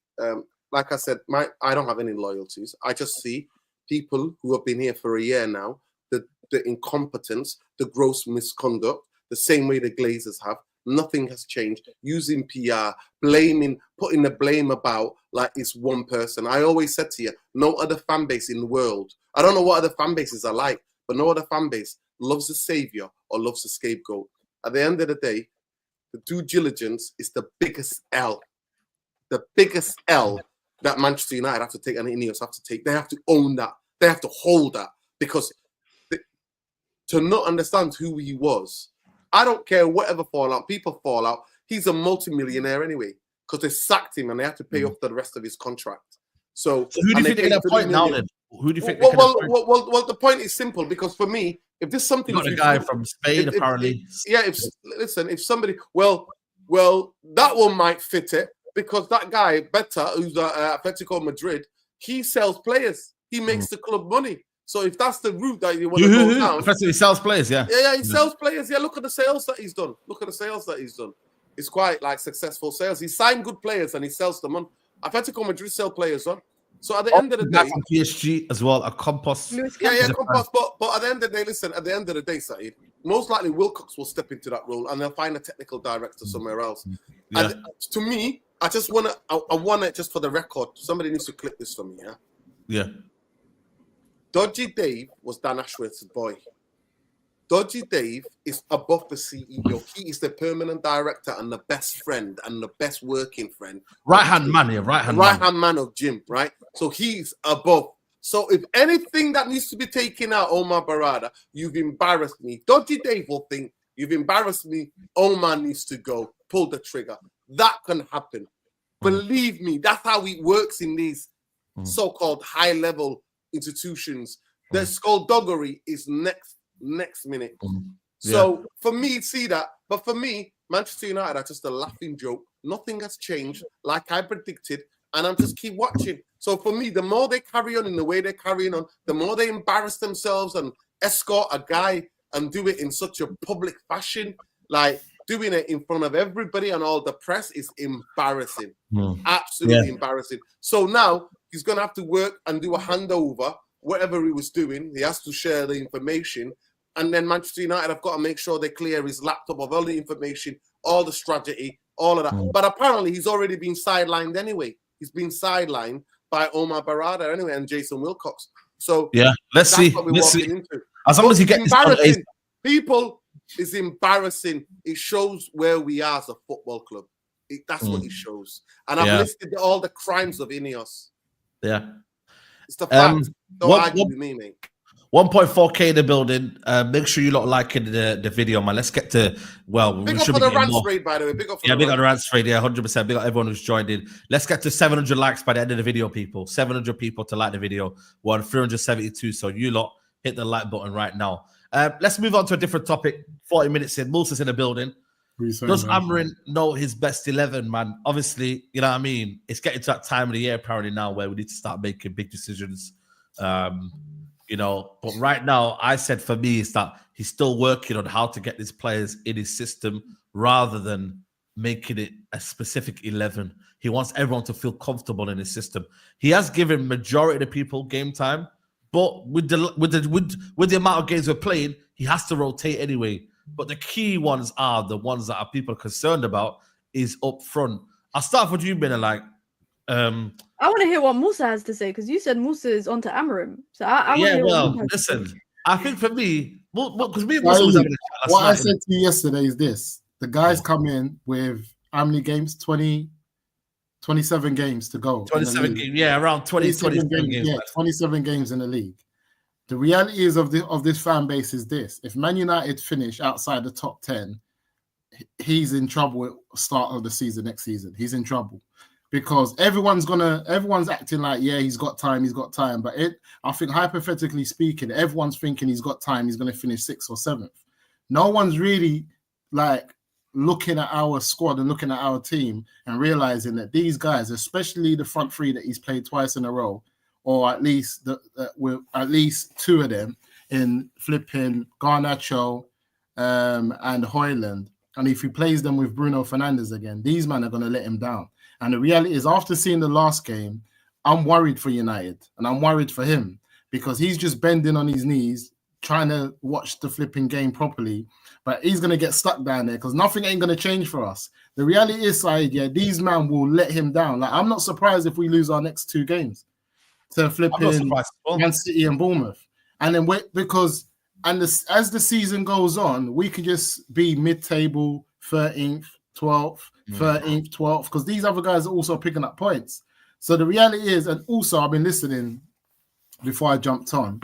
Like I said, I don't have any loyalties. I just see people who have been here for a year now, the incompetence, the gross misconduct, the same way the Glazers have. Nothing has changed. Using PR, blaming, putting the blame about like it's one person. I always said to you, no other fan base in the world, I don't know what other fan bases are like, but no other fan base loves a savior or loves a scapegoat. At the end of the day, the due diligence is the biggest L. The biggest L that Manchester United have to take and Ineos have to take. They have to own that. They have to hold that, because to not understand who he was, I don't care whatever fallout, people fall out. He's a multimillionaire anyway, because they sacked him and they have to pay off the rest of his contract. So who do you think they're going to appoint now then? Who do you think? Well, the point is simple, because for me, if there's something, you got a guy from Spain apparently. If somebody, well, Well, that one might fit it because that guy, Beta, who's at Atletico Madrid, he sells players. He makes the club money. So if that's the route that you want to go down... He sells players, yeah. Yeah, he sells players. Yeah, look at the sales that he's done. It's quite like successful sales. He signed good players and he sells them on. Atletico Madrid sell players on. So at the end of the day... from PSG as well, a Compost. Yeah, Compost. But at the end of the day, listen, at the end of the day, Saeed, most likely Wilcox will step into that role and they'll find a technical director somewhere else. Yeah. And to me, I want it just for the record. Somebody needs to clip this for me, yeah? Yeah. Dodgy Dave was Dan Ashworth's boy. Dodgy Dave is above the CEO. He is the permanent director and the best friend and the best working friend. Right-hand man of Jim, right? So he's above. So if anything that needs to be taken out, Omar Barada, you've embarrassed me. Dodgy Dave will think, you've embarrassed me. Omar needs to go. Pull the trigger. That can happen. Believe me, that's how it works in these so-called high-level institutions. The skullduggery is next minute. So for me, see that. But for me, Manchester United are just a laughing joke. Nothing has changed, like I predicted, and I'm just keep watching. So for me, the more they carry on in the way they're carrying on, the more they embarrass themselves and escort a guy and do it in such a public fashion, like doing it in front of everybody and all the press is embarrassing. Absolutely embarrassing. So now he's going to have to work and do a handover, whatever he was doing. He has to share the information. And then Manchester United have got to make sure they clear his laptop of all the information, all the strategy, all of that. But apparently he's already been sidelined anyway. He's been sidelined by Omar Barada anyway and Jason Wilcox. So let's see. What we're walking into. As long as you get embarrassing. People, it's embarrassing. It shows where we are as a football club. That's what it shows. And I've listed all the crimes of Ineos. Yeah. It's the fact. Don't argue with me, mate. 1.4K in the building. Make sure you lot liking the video, man. Let's get to big up for the rants raid, by the way. Big up for big up the rants raid. Yeah, 100%. Big up everyone who's joined in. Let's get to 700 likes by the end of the video, people. 700 people to like the video. We're on 372. So you lot hit the like button right now. Let's move on to a different topic. 40 minutes in. Musa's in the building. Does Amorim know his best 11, man? Obviously, you know what I mean? It's getting to that time of the year apparently now where we need to start making big decisions. You know, but right now, I said for me is that he's still working on how to get these players in his system rather than making it a specific 11. He wants everyone to feel comfortable in his system. He has given majority of the people game time, but with the amount of games we're playing, he has to rotate anyway. But the key ones are the ones that people are concerned about is up front. I'll start with you, Bina, like. I want to hear what Musa has to say because you said Musa is onto Amorim. So I want to hear listen. I think for me, because me and Musa was having a chat what I said to you yesterday is this: the guys come in with how many games? 27 games to go. 27 games, around 27 games. Yeah, 27 games in the league. The reality is of this fan base is this: if Man United finish outside the top 10, he's in trouble at the start of the season next season. He's in trouble. Because everyone's acting like, he's got time. But I think hypothetically speaking, everyone's thinking he's got time. He's going to finish 6th or 7th. No one's really like looking at our squad and looking at our team and realizing that these guys, especially the front three that he's played twice in a row, or at least with at least two of them in flipping Garnacho and Højlund. And if he plays them with Bruno Fernandes again, these men are going to let him down. And the reality is, after seeing the last game, I'm worried for United. And I'm worried for him because he's just bending on his knees, trying to watch the flipping game properly. But he's going to get stuck down there because nothing ain't going to change for us. The reality is, Saeed, these men will let him down. Like, I'm not surprised if we lose our next 2 games to flipping Man City and Bournemouth. And then as the season goes on, we can just be mid-table, 13th, 12th, 13th, 12th, because these other guys are also picking up points. So the reality is, and also I've been listening before I jumped on,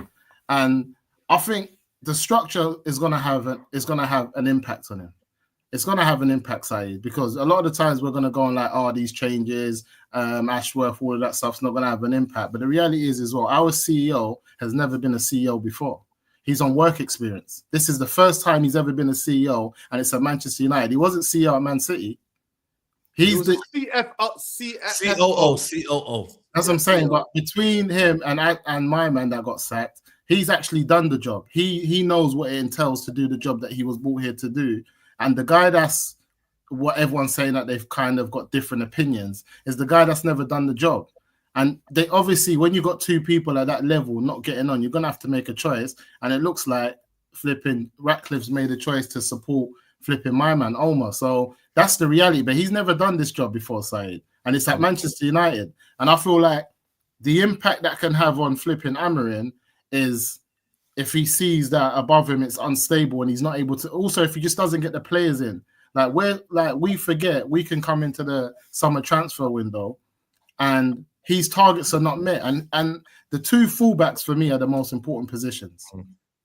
and I think the structure is going to have an impact on him. It's going to have an impact, Saeed, because a lot of the times we're going to go on like, these changes, Ashworth, all of that stuff's not going to have an impact. But the reality is as well, our CEO has never been a CEO before. He's on work experience. This is the first time he's ever been a CEO, and it's at Manchester United. He wasn't CEO at Man City. He's the COO. That's what I'm saying. But between him and my man that got sacked, he's actually done the job. He knows what it entails to do the job that he was brought here to do. And the guy that's what everyone's saying that they've kind of got different opinions is the guy that's never done the job. And they obviously, when you got two people at that level not getting on, you're gonna have to make a choice. And it looks like flipping Ratcliffe's made a choice to support flipping my man Omar. So that's the reality. But he's never done this job before, Saeed. And it's at Manchester United. And I feel like the impact that can have on flipping Amorim is if he sees that above him it's unstable and he's not able to. Also, if he just doesn't get the players in, we forget we can come into the summer transfer window and his targets are not met. And the two fullbacks for me are the most important positions.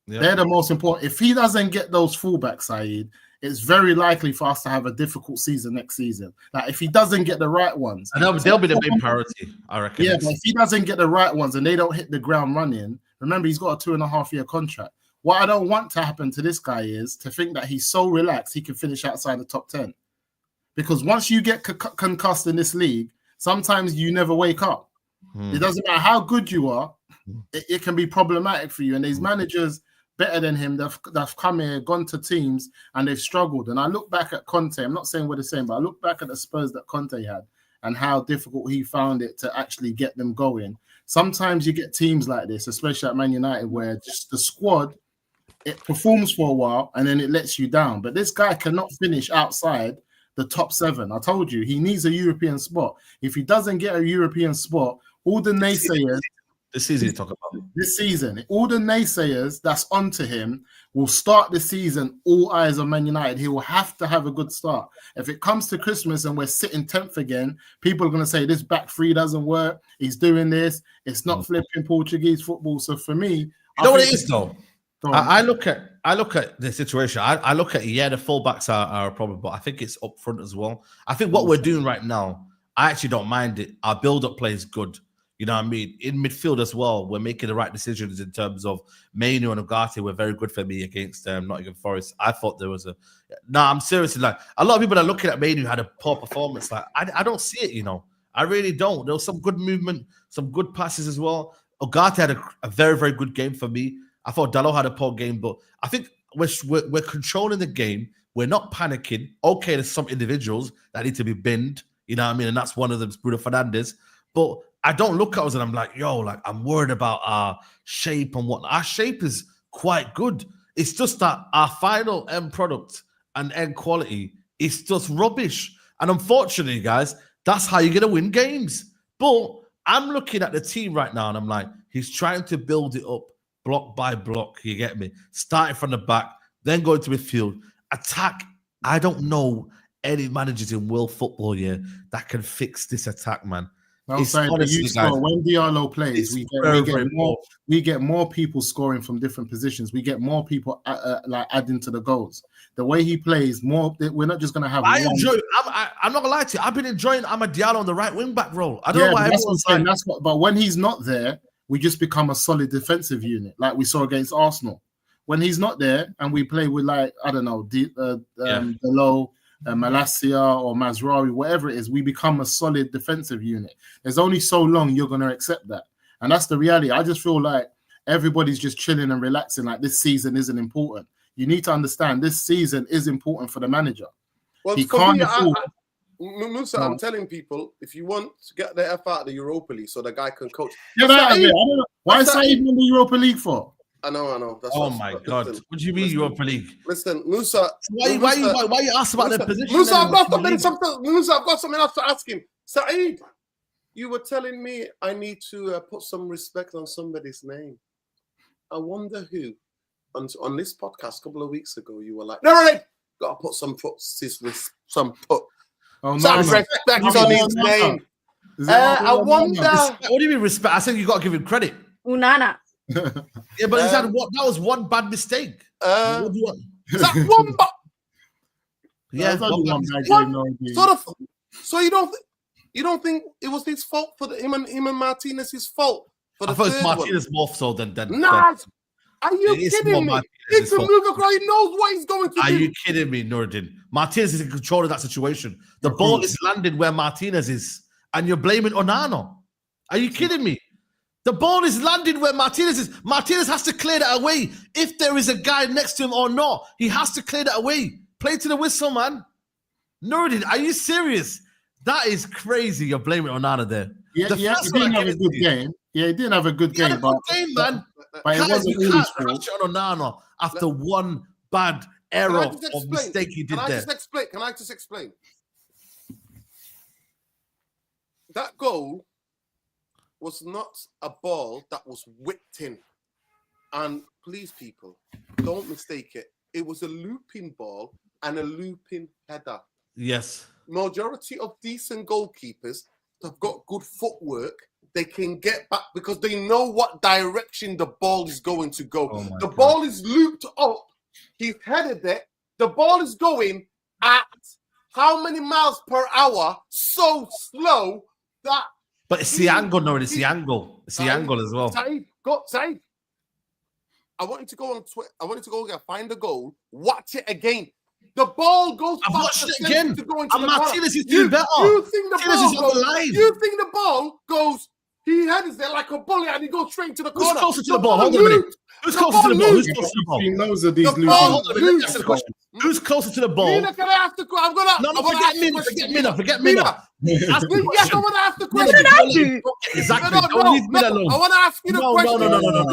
Yeah. They're the most important. If he doesn't get those fullbacks, Saeed, it's very likely for us to have a difficult season next season. Like if he doesn't get the right ones, and they'll be the main priority, I reckon. Yeah, but if he doesn't get the right ones and they don't hit the ground running, remember he's got a 2.5-year contract. What I don't want to happen to this guy is to think that he's so relaxed he can finish outside the top 10. Because once you get concussed in this league, sometimes you never wake up. It doesn't matter how good you are, it can be problematic for you. And these managers better than him that've come here, gone to teams, and they've struggled. And I look back at Conte. I'm not saying we're the same, but I look back at the Spurs that Conte had and how difficult he found it to actually get them going. Sometimes you get teams like this, especially at Man United, where just the squad, it performs for a while and then it lets you down. But this guy cannot finish outside the top 7. I told you, he needs a European spot. If he doesn't get a European spot, all the naysayers... This season, you talk about this season, all the naysayers that's onto him will start the season all eyes on Man United. He will have to have a good start. If it comes to Christmas and we're sitting 10th again, people are going to say this back three doesn't work. He's doing this. It's not flipping Portuguese football. So for me, you know what it is though. I look at the situation. I look at the fullbacks are a problem, but I think it's up front as well. I think what we're doing right now, I actually don't mind it. Our build-up play is good. You know what I mean? In midfield as well, we're making the right decisions in terms of Mainu and Ugarte were very good for me against Nottingham Forest. I thought there was I'm seriously, like, a lot of people are looking at Mainu had a poor performance. Like, I don't see it, you know. I really don't. There was some good movement, some good passes as well. Ugarte had a very, very good game for me. I thought Dalot had a poor game, but I think we're controlling the game. We're not panicking. Okay, there's some individuals that need to be binned, you know what I mean? And that's one of them, Bruno Fernandes. But I don't look at us and I'm like, I'm worried about our shape and whatnot. Our shape is quite good. It's just that our final end product and end quality is just rubbish. And unfortunately, guys, that's how you're going to win games. But I'm looking at the team right now and I'm like, he's trying to build it up block by block. You get me? Starting from the back, then going to midfield. Attack, I don't know any managers in world football here that can fix this attack, man. I'm saying when Diallo plays, we get more people scoring from different positions. We get more people adding to the goals. The way he plays, we're not just going to have. I'm not gonna lie to you. I've been enjoying Amad Diallo on the right wing back role. I don't know why everyone's saying. But when he's not there, we just become a solid defensive unit, like we saw against Arsenal. When he's not there, and we play with Dalot, Malacia or Mazraoui, whatever it is, we become a solid defensive unit. There's only so long you're going to accept that. And that's the reality. I just feel like everybody's just chilling and relaxing, like this season isn't important. You need to understand this season is important for the manager. Well, he can't afford... Musa, I'm telling people, if you want to get the F out of the Europa League so the guy can coach. Why is Saeed in the Europa League for? I know. That's my God. What do you mean Europa League? Listen, Musa. Why you ask about their position? Musa, I've got something else to ask him. Saeed, you were telling me I need to put some respect on somebody's name. I wonder who. On this podcast a couple of weeks ago, you were like, no, got to put some respect on his name. I wonder. What do you mean respect? I said you got to give him credit. Unana. Yeah, but that was one bad mistake. What do you want? Is that one bad? Yeah, So you don't think it was his fault for him and Martinez's fault for the I thought it's Martinez more so than nah. Are you kidding me? He can move across. He knows what he's going to do. Are you kidding me, Nuruddin? Martinez is in control of that situation. The ball is landed where Martinez is, and you're blaming Onana. Are you kidding me? The ball is landed where Martinez is. Martinez has to clear that away. If there is a guy next to him or not, he has to clear that away. Play to the whistle, man. Nuruddin, are you serious? That is crazy. You're blaming Onana there. Yeah, he didn't have a good game. Yeah, he didn't have a good game. He had a good game, man. But it wasn't really crash on Onana after one bad error or mistake he did there. Can I just explain? That goal was not a ball that was whipped in. And please, people, don't mistake it. It was a looping ball and a looping header. Yes. Majority of decent goalkeepers have got good footwork. They can get back because they know what direction the ball is going to go. The ball is looped up. He's headed it. The ball is going at how many miles per hour? So slow that. But it's the angle, no, it's the angle. It's the angle as well. Saeed. I want you to go on Twitter. I want you to go again, find the goal, watch it again. The ball goes I've watched it to again. go into And the Martinez is doing better. You think the Martinez is ball on the goes, line. You think the ball goes, he heads there like a bullet and he goes straight to the corner. Who's closer to the ball? Hold on a minute. Who's closer to the ball? Who's closer to the ball? He knows of these Who's closer to the ball? Mina, can I ask the question? Forget Mina. Yes, I want to ask the question. What did I do? Exactly. Don't leave Mina alone. I want to ask you the question.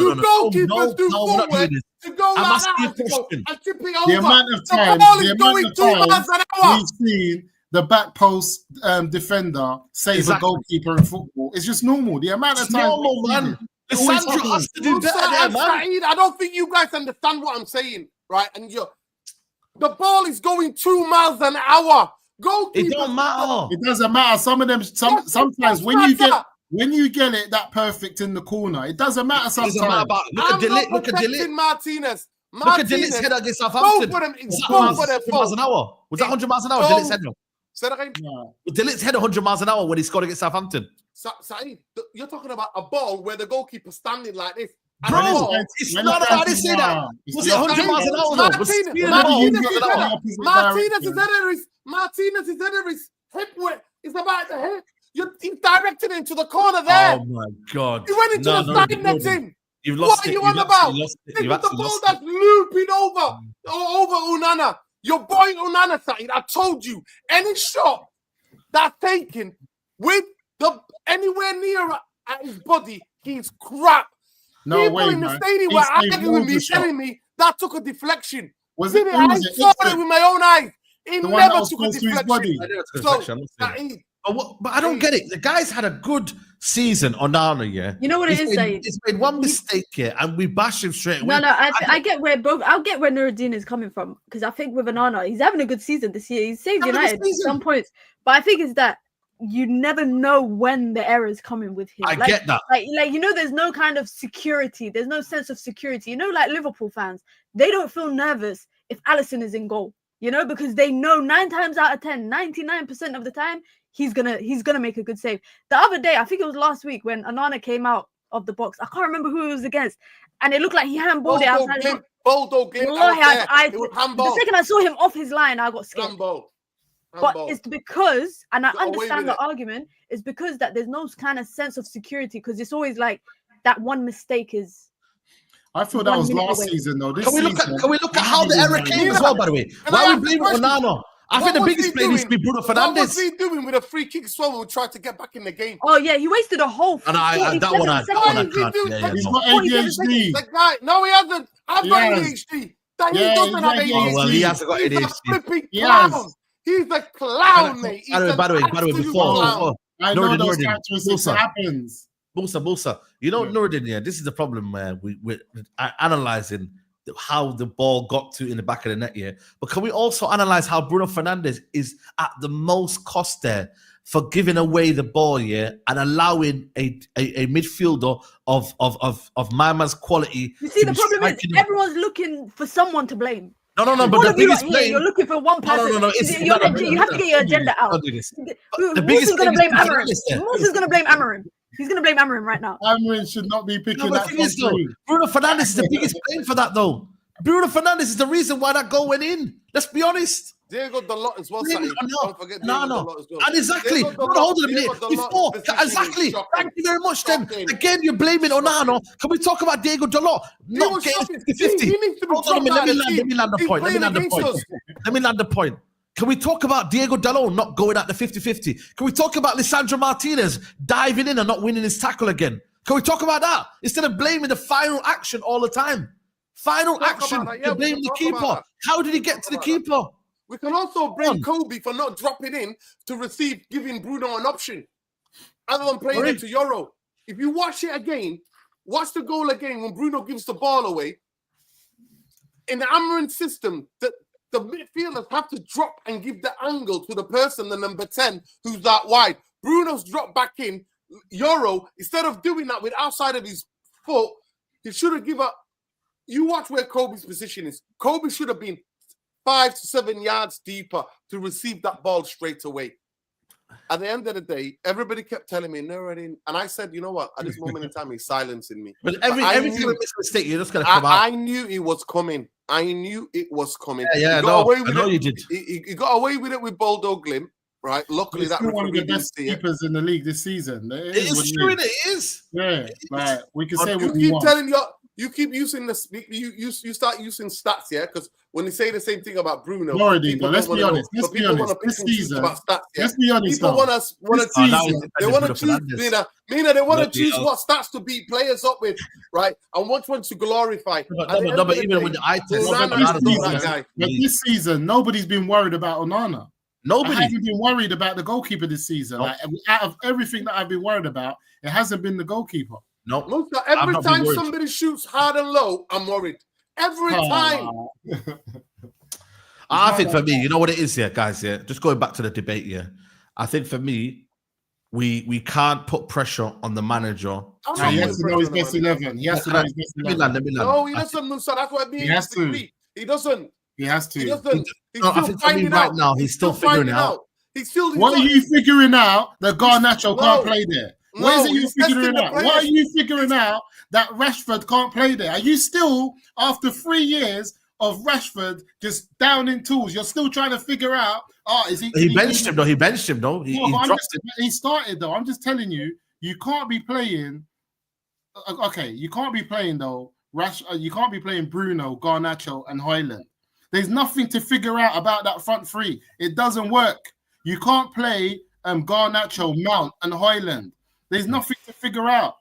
You goalkeepers do forward to go like that and tip it over. The amount of time we've seen the back post defender save a goalkeeper in football. It's just normal. The amount of time. Normal, man. Sandro has to do better there, man. I don't think you guys understand what I'm saying, right? And the ball is going 2 miles an hour. It don't matter. It doesn't matter. Some of them, sometimes when you get it that perfect in the corner, it doesn't matter. Sometimes look at Delete. Martinez. Look at Delit's header against Southampton. Was that 100 miles an hour? Was that 100 miles an hour? Delit's header. Say that again. Delit's header 100 miles an hour when he scored against Southampton. Saeed, you're talking about a ball where the goalkeeper's standing like this. Bro, it's not about I didn't say that. Was it 100 miles an hour? Martinez's header is hip width. It's about the hip. He's directed into the corner there. Oh my God. He went into the side netting. You've lost what are you on about? Think of the ball that's looping over Onana. Your boy Onana, Saeed, I told you, any shot that's taken with anywhere near at his body, he's crap. No People way, in the man. stadium were arguing with me, telling me that took a deflection. I saw it with my own eyes. He never took a deflection. But I don't get it. The guy's had a good season, Onana, yeah. You know what it is, Saeed? He's made one mistake here, and we bash him straight away. No, I get where I'll get where Nuruddin is coming from, because I think with Onana, he's having a good season this year. He's saved United at some points, but I think it's that you never know when the error is coming with him. I get that. Like there's no kind of security. There's no sense of security. Like Liverpool fans, they don't feel nervous if Alisson is in goal. Because they know 9 times out of 10, 99% of the time, he's gonna make a good save. The other day, I think it was last week when Onana came out of the box. I can't remember who it was against, and it looked like he handballed it outside. The second I saw him off his line, I got scared. But it's because, and I understand the argument, it's because that there's no kind of sense of security, because it's always like that one mistake is. I feel that was last season, though. Can we look at how the error came as well, by the way? Why are we blaming Onana? I think the biggest blame needs to be Bruno Fernandes. What was he doing with a free kick as well when we tried to get back in the game? Oh, yeah, he wasted a whole... And that one I can't. He's got ADHD. The guy, no, he hasn't. I've got ADHD. He doesn't have ADHD. Well, he hasn't got ADHD. He's a clown, mate. By the way, before... I know those characteristics happens. Musa, Nuruddin, yeah, this is the problem where we're analysing how the ball got to in the back of the net, yeah. But can we also analyse how Bruno Fernandes is at the most cost there for giving away the ball, yeah, and allowing a midfielder of my man's quality? You see, the problem is everyone's looking for someone to blame. No, but the biggest blame... You're looking for one person. No. You have to get your agenda out. The Musa's going to blame Amorim. He's going to blame Amorim right now. Amorim should not be picking that. Bruno Fernandes is the biggest blame for that, though. Bruno Fernandes is the reason why that goal went in. Let's be honest. Diego Dalot as well. Don't forget Diego Dalot as well. And exactly. Hold on a minute. Before, exactly. Thank you very much, then. Again, you're blaming Onana. Can we talk about Diego Dalot? Not getting 50-50. Hold on a minute. Let me land the point. Can we talk about Diego Dalot not going at the 50-50? Can we talk about Lisandro Martinez diving in and not winning his tackle again? Can we talk about that? Instead of blaming the final action all the time. Final action, you blame the keeper. How did he get to the keeper? We can also blame Kobe for not dropping in to receive, giving Bruno an option, other than playing it to Euro. If you watch it again, watch the goal again when Bruno gives the ball away. In the Amorim system, the midfielders have to drop and give the angle to the person, the number 10, who's that wide. Bruno's dropped back in. Euro, instead of doing that with outside of his foot, he should have given up. You watch where Kobe's position is. Kobe should have been 5 to 7 yards deeper to receive that ball straight away. At the end of the day, everybody kept telling me, no, and I said, you know what? At this moment in time, he's silencing me. But every single mistake, you're just going to come out. I knew it was coming. I know you did. He got away with it with Bulldog Lim, right? Luckily, that one of the best keepers in the league this season. It is true. It is. Yeah, right. We can say what we want. You keep using you start using stats, yeah? Because when they say the same thing about Bruno, let's be honest. This season, let's be honest. People want to choose. They want to choose. Mina, they want to choose what stats to beat players up with, right? And which ones to glorify. But even with the eye test, this season, nobody's been worried about Onana. Nobody. I haven't been worried about the goalkeeper this season. Like, out of everything that I've been worried about, it hasn't been the goalkeeper. No. Every time somebody shoots hard and low, I'm worried. Every time. I think for me, you know what it is here, guys. Yeah, just going back to the debate here. I think for me, we can't put pressure on the manager. He has to know his best 11. He has to know his best 11. No, he doesn't, Musa. That's what I mean. He has to. He doesn't. He has to. He doesn't. I think for me right now, he's still figuring it out. What are you figuring out that Garnacho can't play there? What is it you're figuring out? What are you figuring out that Rashford can't play there? Are you still, after 3 years of Rashford just down in tools, you're still trying to figure out, is he... He benched him, though. He dropped him. He started, though. I'm just telling you, you can't be playing... Okay, you can't be playing, though, you can't be playing Bruno, Garnacho, and Højlund. There's nothing to figure out about that front three. It doesn't work. You can't play Garnacho, Mount, and Højlund. There's nothing to figure out.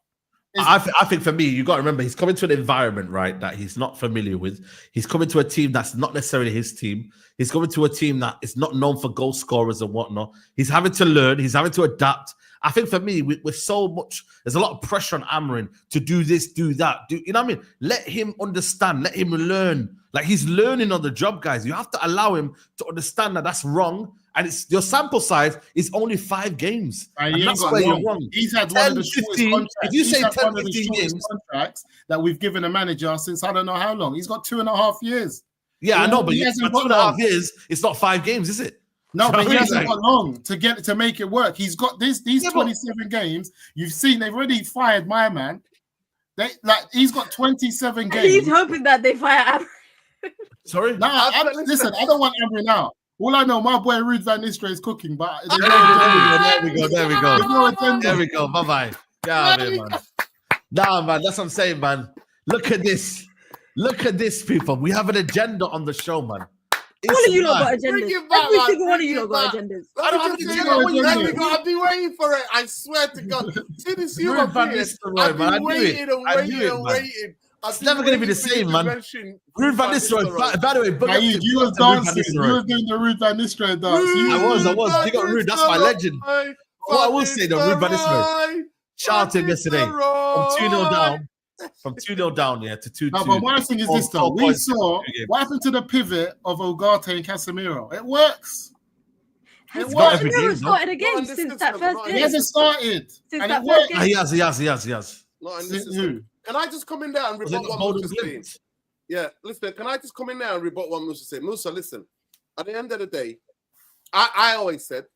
I think for me, you got to remember, he's coming to an environment, right, that he's not familiar with. He's coming to a team that's not necessarily his team. He's coming to a team that is not known for goal scorers and whatnot. He's having to learn. He's having to adapt. I think for me, with so much, there's a lot of pressure on Amorim to do this, do that. You know what I mean? Let him understand. Let him learn. Like, he's learning on the job, guys. You have to allow him to understand that that's wrong. And your sample size is only 5 games. And that's where you're wrong. He's had 10, one of the 15, contracts. if you say 10, 15 games contracts that we've given a manager since I don't know how long. He's got 2.5 years. Yeah, I know, but 2.5 years, it's not 5 games, is it? No, but he hasn't got long to make it work. He's got these 27 games. You've seen they've already fired my man. He's got 27 games. He's hoping that they fire Amorim. Sorry? No, listen, I don't want Amorim out. All I know, my boy Ruud van Nistelrooy is cooking, but there we go. Bye-bye. Yeah, man. Nah, man, that's what I'm saying, man. Look at this, people. We have an agenda on the show, man. All of you lot got agendas. Every single one of you lot got agendas. I don't have an agenda. I've been waiting for it. I swear to God. See this you up here. I've been waiting and waiting. It's never going to be the same, man. Ruud van Nistelrooy. By the way, you was dancing. You was doing the Ruud van Nistelrooy dance. I was. You got Ruud. That's my legend. What I will say, though, Ruud van Nistelrooy. Shout out to him yesterday. From 2-0 down, yeah, to 2-2. No, but one thing is this, though. We saw what happened to the pivot of Ugarte and Casemiro. It works. Casemiro started again since that first game. He hasn't started. Since that first game. He has. Can I just come in there and rebut what Musa saying? Yeah, listen, can I just come in there and rebut what Musa said? Musa, listen, at the end of the day, I always said,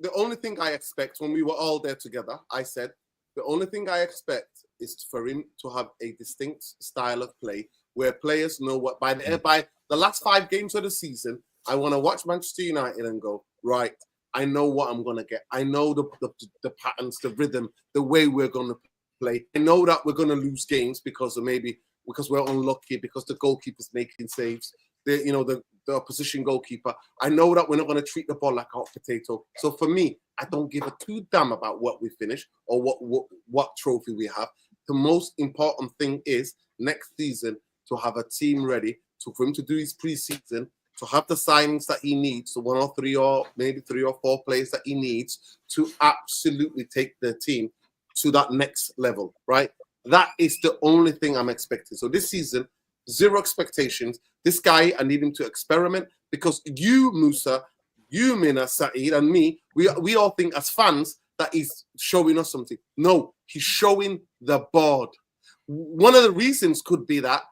the only thing I expect when we were all there together, I said, The only thing I expect is for him to have a distinct style of play where players know what by the last 5 games of the season, I want to watch Manchester United and go, right, I know what I'm going to get. I know the patterns, the rhythm, the way we're going to play. I know that we're going to lose games because we're unlucky, because the goalkeeper's making saves, the opposition goalkeeper. I know that we're not going to treat the ball like a hot potato. So for me, I don't give a two damn about what we finish or what trophy we have. The most important thing is next season to have a team ready for him to do his pre-season, to have the signings that he needs, so 1 or 3 or maybe 3 or 4 players that he needs to absolutely take the team to that next level, right? That is the only thing I'm expecting. So this season, 0 expectations. This guy, I need him to experiment, because you, Musa, you, Mina, Saeed, and me, we all think as fans that he's showing us something. No, he's showing the board. One of the reasons could be that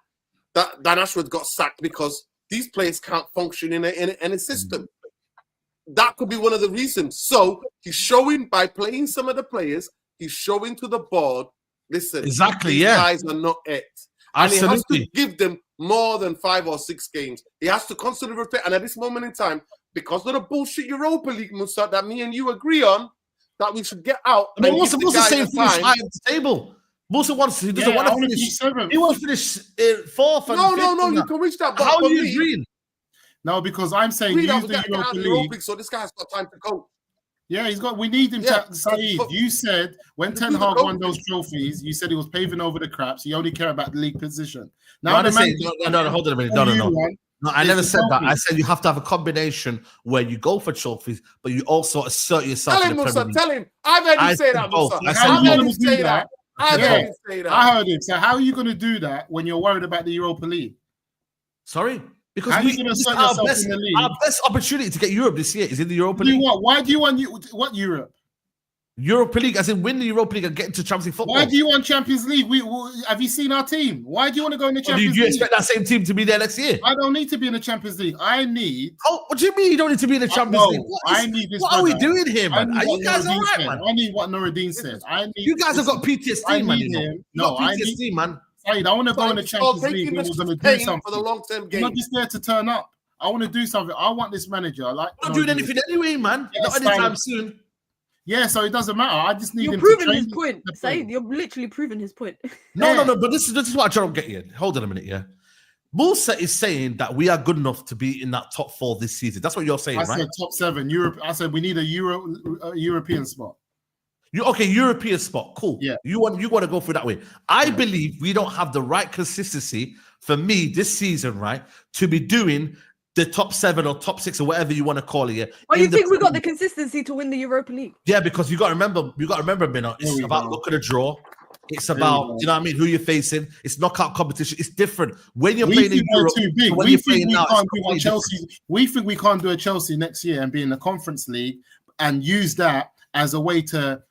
Ashworth got sacked because these players can't function in a system. That could be one of the reasons. So he's showing by playing some of the players, he's showing to the board, listen, exactly, these guys are not it. And Absolutely. he has to give them more than 5 or 6 games. He has to constantly rotate. And at this moment in time, because of the bullshit Europa League, Musa, that me and you agree on, that we should get out. I mean, Musa saying finish high on the table. Musa he doesn't want to finish 7th. He wants to finish 4th. No, you can reach that. But how are you agreeing? No, because I'm saying use the Europa League. So this guy's got time to go. Yeah, we need him to Saeed. You said when Ten Hag won those trophies, you said he was paving over the cracks. You only care about the league position. Now, no, hold on a minute. No, I never said that. I said you have to have a combination where you go for trophies, but you also assert yourself. Tell him, Musa. Tell him. I've heard him say that, Musa. I've heard him say that. I heard it. So how are you going to do that when you're worried about the Europa League? Sorry? Because our best opportunity to get Europe this year is in the Europa League. Why do you want what Europe? Europa League, as in win the Europa League and get into Champions League football. Why do you want Champions League? Have you seen our team? Why do you want to go in the Champions League? Do you expect that same team to be there next year? I don't need to be in the Champions League. I need. Oh, what do you mean you don't need to be in the Champions League? What are we doing here, man? Are you guys all right, man? I need what Nuruddin said. You guys have got PTSD, man. No, PTSD, man. I want to go in the Champions League. We're going to do something for the long-term game. I'm not just there to turn up. I want to do something. I want this manager. I'm not doing anything anyway, man. Not anytime soon. Yeah, so it doesn't matter. I just need him to proving his point. Saeed, you're literally proving his point. No. But this is what I don't get you. Hold on a minute, yeah. Musa is saying that we are good enough to be in that top 4 this season. That's what you're saying, right? I said top 7. Europe. I said we need a European spot. European spot. Cool. Yeah. You want to go through that way. I believe we don't have the right consistency for me this season, right, to be doing the top 7 or top 6 or whatever you want to call it. Yeah. Oh, you think we got the consistency to win the Europa League? Yeah, because you got to remember, Minna, it's about look at the draw. It's about, you know what I mean, who you're facing. It's knockout competition. It's different. When you're playing in Europe, we think we can't do a Chelsea next year and be in the Conference League and use that as a way to,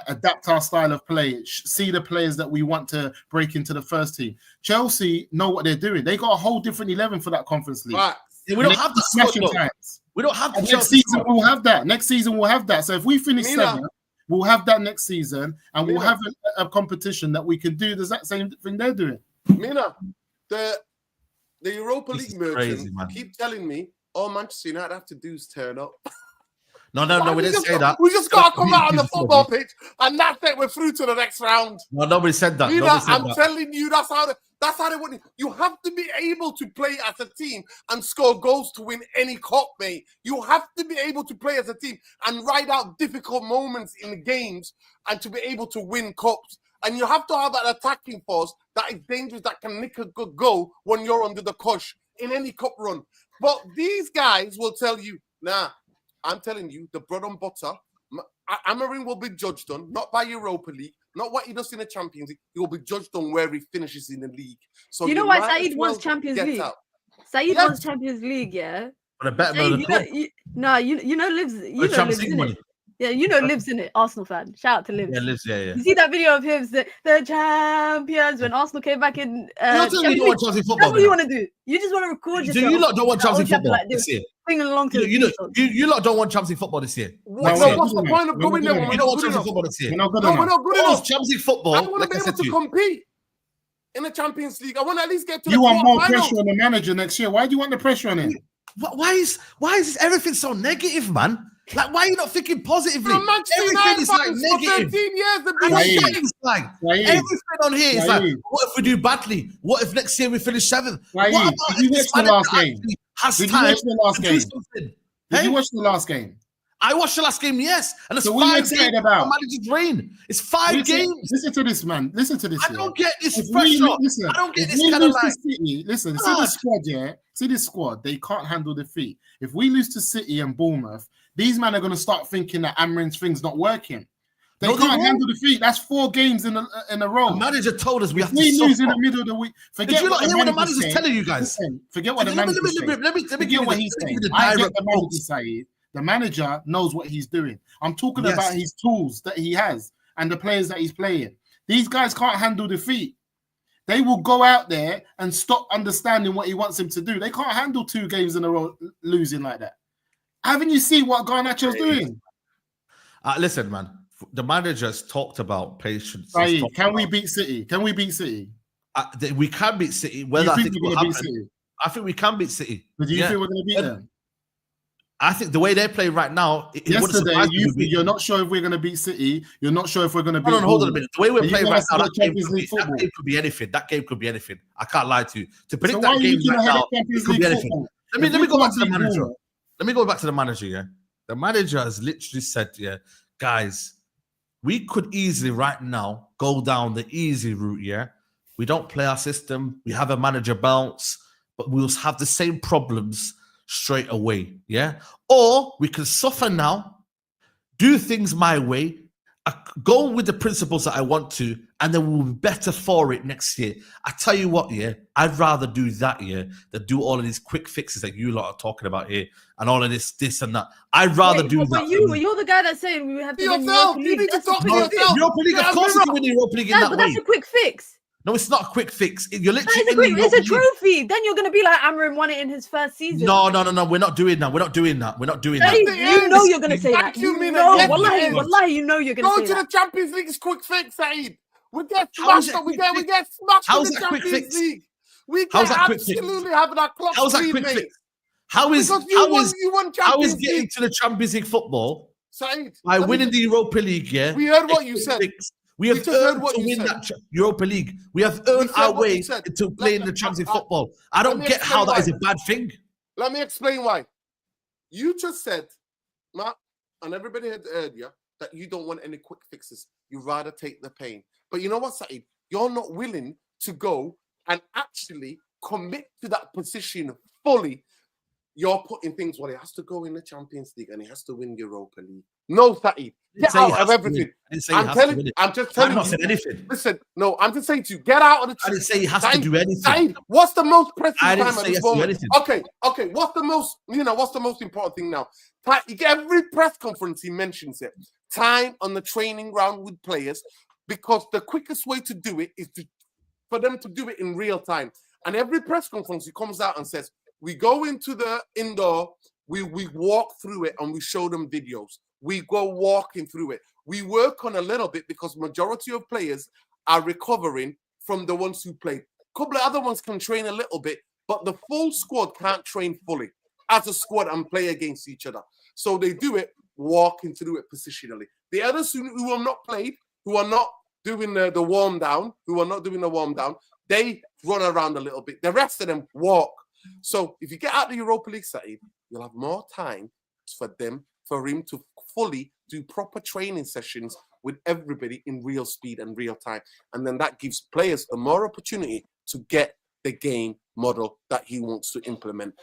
adapt our style of play, see the players that we want to break into the first team. Chelsea know what they're doing. They got a whole different 11 for that Conference League. Right. Yeah, we don't have the smashing times. We don't have the next season. We'll have that. Next season we'll have that. So if we finish 7th, we'll have that next season, and we'll have a competition that we can do the exact same thing they're doing. Mina, the Europa League merchants keep telling me, Manchester United have to do is turn up. No, we didn't say that. We just got to come out on the football pitch, and that's it. We're through to the next round. No, nobody said that. I'm telling you, that's how they want it. You have to be able to play as a team and score goals to win any cup, mate. You have to be able to play as a team and ride out difficult moments in the games and to be able to win cups. And you have to have an attacking force that is dangerous, that can nick a good goal when you're under the cush in any cup run. But these guys will tell you, nah, I'm telling you, the bread and butter, Amorim will be judged on, not by Europa League, not what he does in the Champions League. He will be judged on where he finishes in the league. So you know why Saeed wants Champions League? Saeed wants Champions League, yeah. But I bet lives in it. Yeah, lives in it. Arsenal fan. Shout out to Lives. Yeah, Lives. Yeah. You see that video of him, the champions, when Arsenal came back in. You're telling me you don't want Chelsea football. That's what you want to do. You just want to record yourself. Do you lot don't want Chelsea football this year? singing along to you lot don't want Champions League football this year. What's the point of going there when we're not good enough? Football this year. We're not good enough. Champions League football. I want to be able to compete in the Champions League. I want to at least get to. You want more pressure on the manager next year? Why do you want the pressure on him? Why is everything so negative, man? Like, why are you not thinking positively? Everything is like negative. 13 years everything on here is like, what if we do badly? What if next year we finish 7th? Did you watch the last game? Did you watch the last game? I watched the last game, yes. And it's so 5 games about manager's reign. It's 5 games. Listen to this, man. Listen to this. I don't get this pressure. I don't get this kind of like... Listen, see this squad, yeah? See this squad. They can't handle defeat. If we lose to City and Bournemouth, these men are going to start thinking that Amorim's thing's not working. They can't handle defeat. That's 4 games in a row. The manager told us we have to lose in the middle of the week. Forget what the manager's telling you guys. Forget what the manager's saying. Let me get what he's saying. I get the manager, Saeed. The manager knows what he's doing. I'm talking about his tools that he has and the players that he's playing. These guys can't handle defeat. They will go out there and stop understanding what he wants them to do. They can't handle 2 games in a row losing like that. Haven't you seen what Garnacho's doing? Listen, man. The manager's talked about patience. Can we beat City? Can we beat City? We can beat City. Whether I think we're going to beat City. I think we can beat City. But do you think we're going to beat them? I think the way they're playing right now. Yesterday, you're not sure if we're going to beat City. You're not sure if we're going to beat. Hold on a minute. The way we're playing right now, that game could be anything. That game could be anything. I can't lie to you. To predict that game right now, it could be anything. Let me go back to the manager. Let me go back to the manager. Yeah, the manager has literally said, "Yeah, guys, we could easily right now go down the easy route. Yeah, we don't play our system. We have a manager bounce, but we'll have the same problems straight away, yeah? Or we can suffer now, do things my way, go with the principles that I want to, and then we'll be better for it next year." I tell you what, yeah, I'd rather do that, yeah, than do all of these quick fixes that you lot are talking about here, and all of this and that. I'd rather do that. You're the guy that's saying we have to win Europa League. You need to talk to yourself. Europa League, of course you can win Europa League in that way. But that's a quick fix. No, it's not a quick fix. You're literally it's a trophy. Then you're going to be like Amorim won it in his first season. No. We're not doing that. We're not doing that. You know you're going to say that. Wallahi, you know you're going to say that. Go to the Champions League is quick fix, Saeed. We get smashed. We get smashed in the Champions League. We get absolutely having our clock. How's that quick fix? How is getting to the Champions League football by winning the Europa League? Yeah, we heard what you said. We have earned to win that Europa League. We have earned our way to play in the Champions League football. I don't get how that is a bad thing. Let me explain why. You just said, Matt, and everybody had heard you, that you don't want any quick fixes. You'd rather take the pain. But you know what, Saeed? You're not willing to go and actually commit to that position fully. You're putting things, he has to go in the Champions League and he has to win Europa League. No, Saeed. Get out of everything. I'm just telling you. Not said anything. Listen, no, I'm just saying to you, get out of the. I didn't say he has to do anything. Saeed, what's the most pressing time at this moment? Okay. What's the most important thing now? Every press conference he mentions it. Time on the training ground with players, because the quickest way to do it is for them to do it in real time. And every press conference he comes out and says, we go into the indoor, we walk through it and we show them videos. We go walking through it. We work on a little bit because majority of players are recovering from the ones who played. A couple of other ones can train a little bit, but the full squad can't train fully as a squad and play against each other. So they do it, walking through it positionally. The others who have not played, who are not doing the warm down, they run around a little bit. The rest of them walk. So if you get out the Europa League, Saeed, you'll have more time for him to fully do proper training sessions with everybody in real speed and real time. And then that gives players a more opportunity to get the game model that he wants to implement.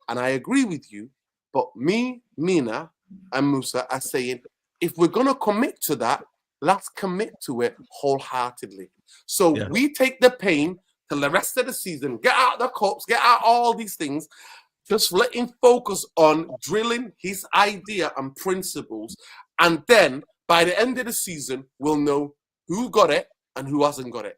And I agree with you, but me, Mina, and Musa are saying, if we're going to commit to that, let's commit to it wholeheartedly. So we take the pain till the rest of the season, get out the cups, get out all these things. Just let him focus on drilling his idea and principles. And then by the end of the season, we'll know who got it and who hasn't got it.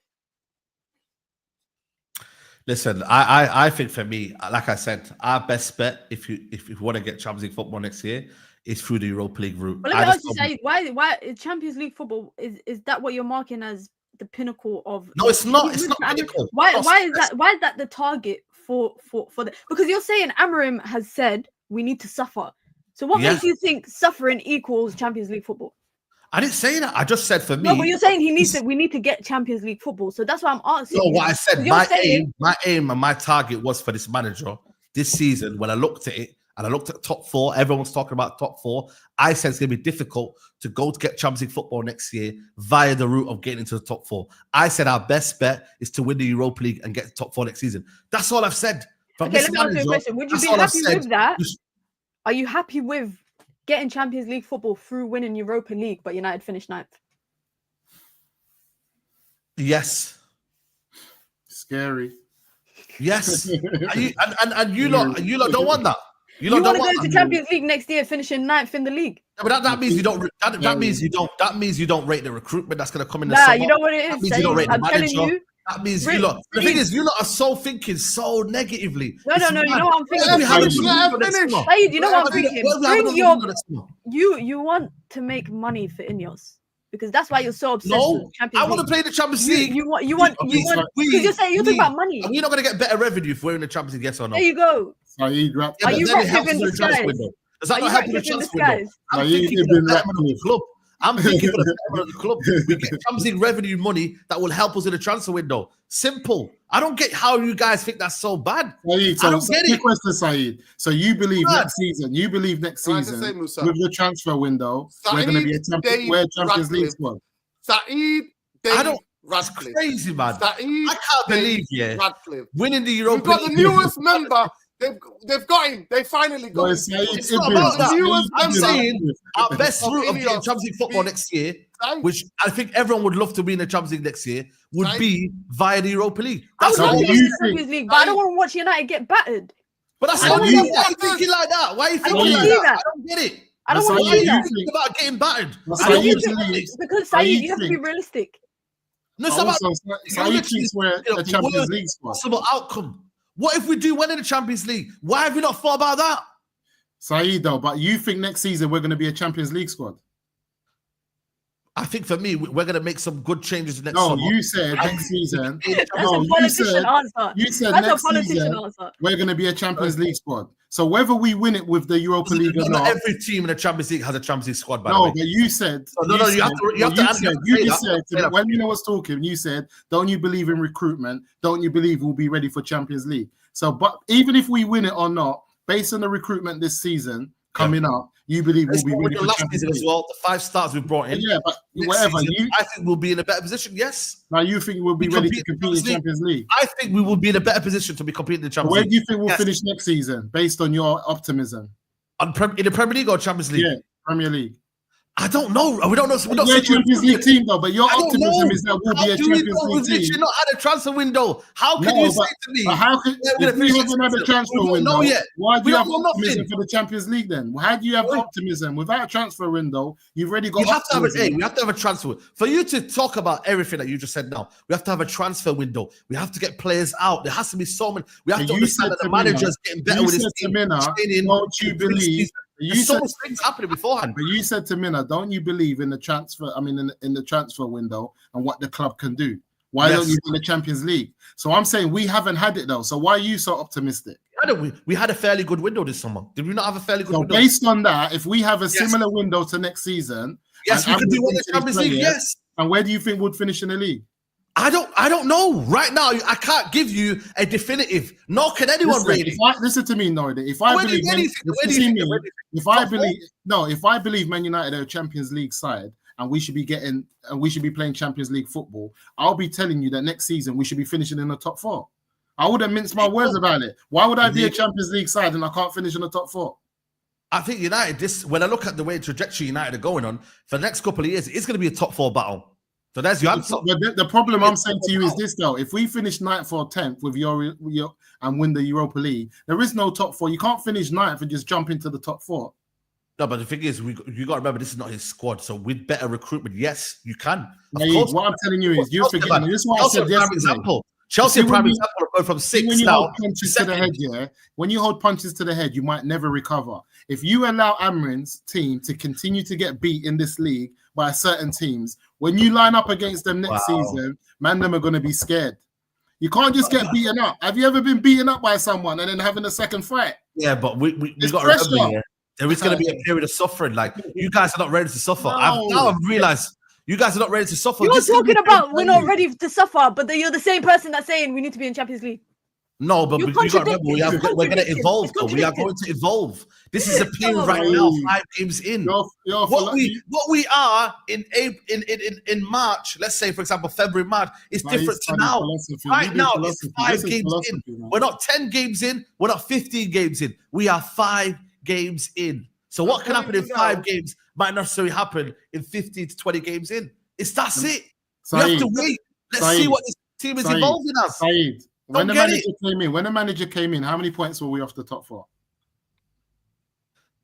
Listen, I think for me, like I said, our best bet if you want to get Champions League football next year is through the Europa League route. But let me ask you, say why Champions League football is that what you're marking as the pinnacle of? No, it's not. It's not pinnacle. Why is that the target for the? Because you're saying Amorim has said we need to suffer. So what makes you think suffering equals Champions League football? I didn't say that. I just said for me. No, but you're saying we need to get Champions League football. So that's why I'm asking. No, what I said, my aim and my target was for this manager this season. When I looked at it and I looked at top four, everyone's talking about top four. I said it's going to be difficult to go to get Champions League football next year via the route of getting into the top four. I said our best bet is to win the Europa League and get to top four next season. That's all I've said. Okay, let me ask you a question. Would you be happy with that? Are you happy with getting Champions League football through winning Europa League, but United finished 9th? Yes. Scary. Yes. and you lot don't want that. You want to go to Champions League next year, finishing 9th in the league. Yeah, but that means you don't. That means you don't rate the recruitment that's going to come in the summer. Nah, you know what it is. I'm telling you. That means you lot. The thing is, you lot are so thinking so negatively. No. You know what I'm thinking. Saeed, you know what I'm thinking. You want to make money for Ineos. Because that's why you're so obsessed with Champions League. I want to play the Champions League. You want because you're talking about money. Are we not going to get better revenue if we're in the Champions League, yes or no? There you go. Are you raptive in disguise? Does that not help in the transfer window? I'm thinking for the betterment of the club. I'm thinking for the betterment of the club. We get Champions League revenue money that will help us in the transfer window. Simple. I don't get how you guys think that's so bad. Saeed, I don't get it. Question, Saeed. So you believe next season with the transfer window, we're going to be a Champions League squad. Saeed, That's crazy, man. I can't believe, winning the Europa League. We've got the newest member. They've got him. They finally got him. It's not about that. I'm saying our best route of getting Champions League football next year, which I think everyone would love to be in the Champions League next year, would be via the Europa League. That's what you Champions League, but I don't want to watch United get battered. But that's not why are you thinking like that? Why are you thinking like that? I don't get it. I don't want to see that. Think about getting battered. Because Saeed, you have to be realistic. No, it's about Saeed thinks we're a Champions League squad. Possible outcome. What if we do win in the Champions League? Why have you not thought about that? Saeed, though, but you think next season we're going to be a Champions League squad? I think for me, we're going to make some good changes next summer. No, you said next season. That's a politician answer. You said next season we're going to be a Champions League squad. So whether we win it with the Europa League or not, every team in the Champions League has a Champions League squad. By the way. But you said when you was talking, you said, "Don't you believe in recruitment? Don't you believe we'll be ready for Champions League?" So, but even if we win it or not, based on the recruitment this season coming up, you believe we'll be ready for Champions League as well. The 5 stars we brought in. Yeah, but whatever. Season, I think we'll be in a better position. Yes. Now you think we'll be ready to compete in Champions League? I think we will be in a better position to be competing in the Champions League. Where do you think we'll finish next season, based on your optimism? In the Premier League or Champions League? Yeah, Premier League. I don't know. We don't know. We're a Champions League team, though. But your optimism is that we'll be a Champions League team. We've not had a transfer window. How can you say to me? How can we haven't had a transfer window? Why do you have optimism for the Champions League then? How do you have optimism without a transfer window? You've already got. We have to have a transfer. For you to talk about everything that you just said now, we have to have a transfer window. We have to get players out. There has to be so many. We have to understand that the manager's getting better with his team. Don't you believe? So much things happening beforehand. But you said to Minna, don't you believe in the transfer? I mean, in the transfer window and what the club can do? Why don't you win the Champions League? So I'm saying we haven't had it though. So why are you so optimistic? We had a fairly good window this summer. Did we not have a fairly good window? Based on that, if we have a similar window to next season, yes, we could do the Champions League. Yes. And where do you think we'd finish in the league? I don't know. Right now, I can't give you a definitive. Nor can anyone really. Listen to me, Nordy. If I believe Man United are a Champions League side and we should be playing Champions League football, I'll be telling you that next season we should be finishing in the top 4. I wouldn't mince my words about it. Why would I be a Champions League side and I can't finish in the top 4? I think United, when I look at the way trajectory United are going on for the next couple of years, it's going to be a top 4 battle. So that's your answer. But the problem I'm saying to you is this though: if we finish 9th or 10th with your and win the Europa League, there is no top 4. You can't finish 9th and just jump into the top 4. No, but the thing is, you got to remember this is not his squad. So with better recruitment, yes, you can. Of course. What I'm telling you is you're forgetting. This is what I said yesterday. Chelsea are prime example of going from 6 when you now hold punches to the head, when you hold punches to the head, you might never recover. If you allow Amorim's team to continue to get beat in this league by certain teams, when you line up against them next season, man, them are going to be scared. You can't just get beaten up. Have you ever been beaten up by someone and then having a second fight? Yeah, but we got to remember, there is going to be a period of suffering. Like, you guys are not ready to suffer. I've realized you guys are not ready to suffer. You're talking about we're not ready to suffer, but you're the same person that's saying we need to be in Champions League. No, but we got to remember, we're going to evolve. We are going to evolve. This is a period right now, 5 games in. What we are in March, let's say, for example, February, March, is different to now. Right now, it's 5 games in. We're not 10 games in. We're not 15 games in. We are 5 games in. So what can happen in 5 games might not necessarily happen in 15 to 20 games in. That's it. We have to wait. Let's see what this team is evolving as. When the manager came in, how many points were we off the top 4?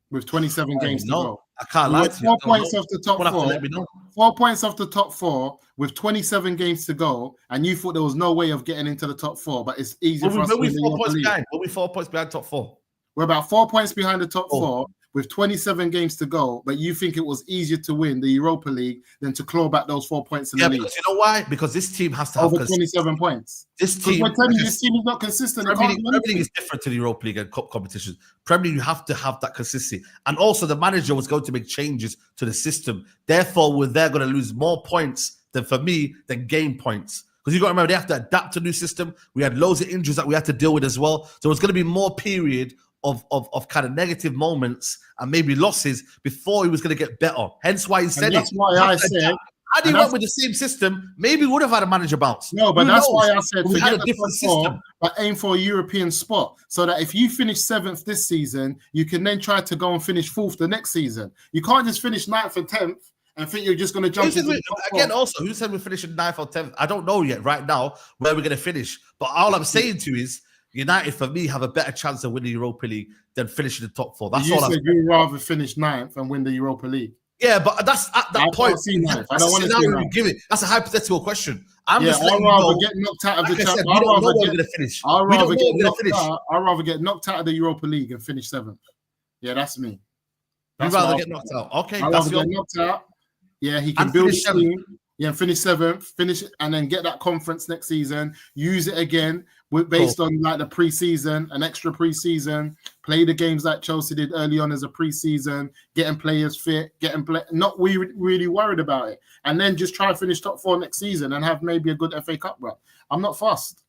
With 27 games to go. I can't lie to you. 4 points off the top 4. 4 points off the top 4 with 27 games to go, and you thought there was no way of getting into the top 4, but it's easier for us to win the Europa League. Were we 4 points behind top 4? We're about 4 points behind the top 4 with 27 games to go, but you think it was easier to win the Europa League than to claw back those 4 points in the league. Because you know why? Because this team has to have over 27 points. This team is not consistent. Premier League is different to the Europa League and cup competitions. Premier League, you have to have that consistency. And also the manager was going to make changes to the system. Therefore, they're going to lose more points than gain points. Because you got to remember, they have to adapt to a new system. We had loads of injuries that we had to deal with as well. So it's going to be more period of kind of negative moments and maybe losses before he was going to get better. Hence why he said that's why I said, had he went with the same system, maybe we would have had a manager bounce. No, but that's why I said we had a different system, but aim for a European spot so that if you finish 7th this season, you can then try to go and finish 4th the next season. You can't just finish 9th and 10th and think you're just going to jump into again. Also, who said we're finishing 9th or 10th? I don't know yet right now where we're going to finish. But all I'm saying to you is, United, for me, have a better chance of winning the Europa League than finishing the top 4. That's all. You said you'd rather finish 9th and win the Europa League. Yeah, but that's at that point. I don't want to see that. Give it. That's a hypothetical question. I'd rather get knocked out of the Champions League. I'd rather get knocked out of the Europa League and finish 7th. Yeah, that's me. You'd rather get knocked out. Okay, I'd rather get knocked out. Yeah, he can build his team. Yeah, finish 7th, finish it, and then get that conference next season. Use it again based on like the preseason, an extra preseason. Play the games like Chelsea did early on as a preseason, getting players fit, not really worried about it, and then just try and finish top 4 next season and have maybe a good FA Cup run. I'm not fussed.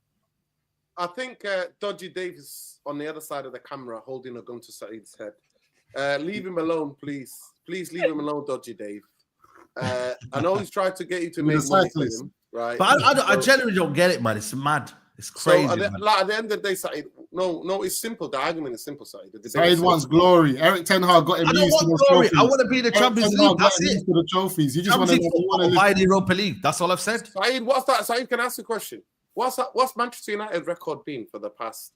I think Dodgy Dave is on the other side of the camera holding a gun to Saeed's head. Leave him alone, please. Please leave him alone, Dodgy Dave. I know he's trying to get you to make money for him, right? But I generally don't get it, man. It's mad. It's crazy. So at the end of the day, Saeed, no, it's simple. The argument is simple, Saeed. Saeed wants glory. Eric Ten Hag got him used to the trophies. I want to be in the Champions League. That's it. To the trophies. You just want to buy the Europa League. That's all I've said. Saeed, what's that? Saeed, can I ask you a question? What's Manchester United's record been for the past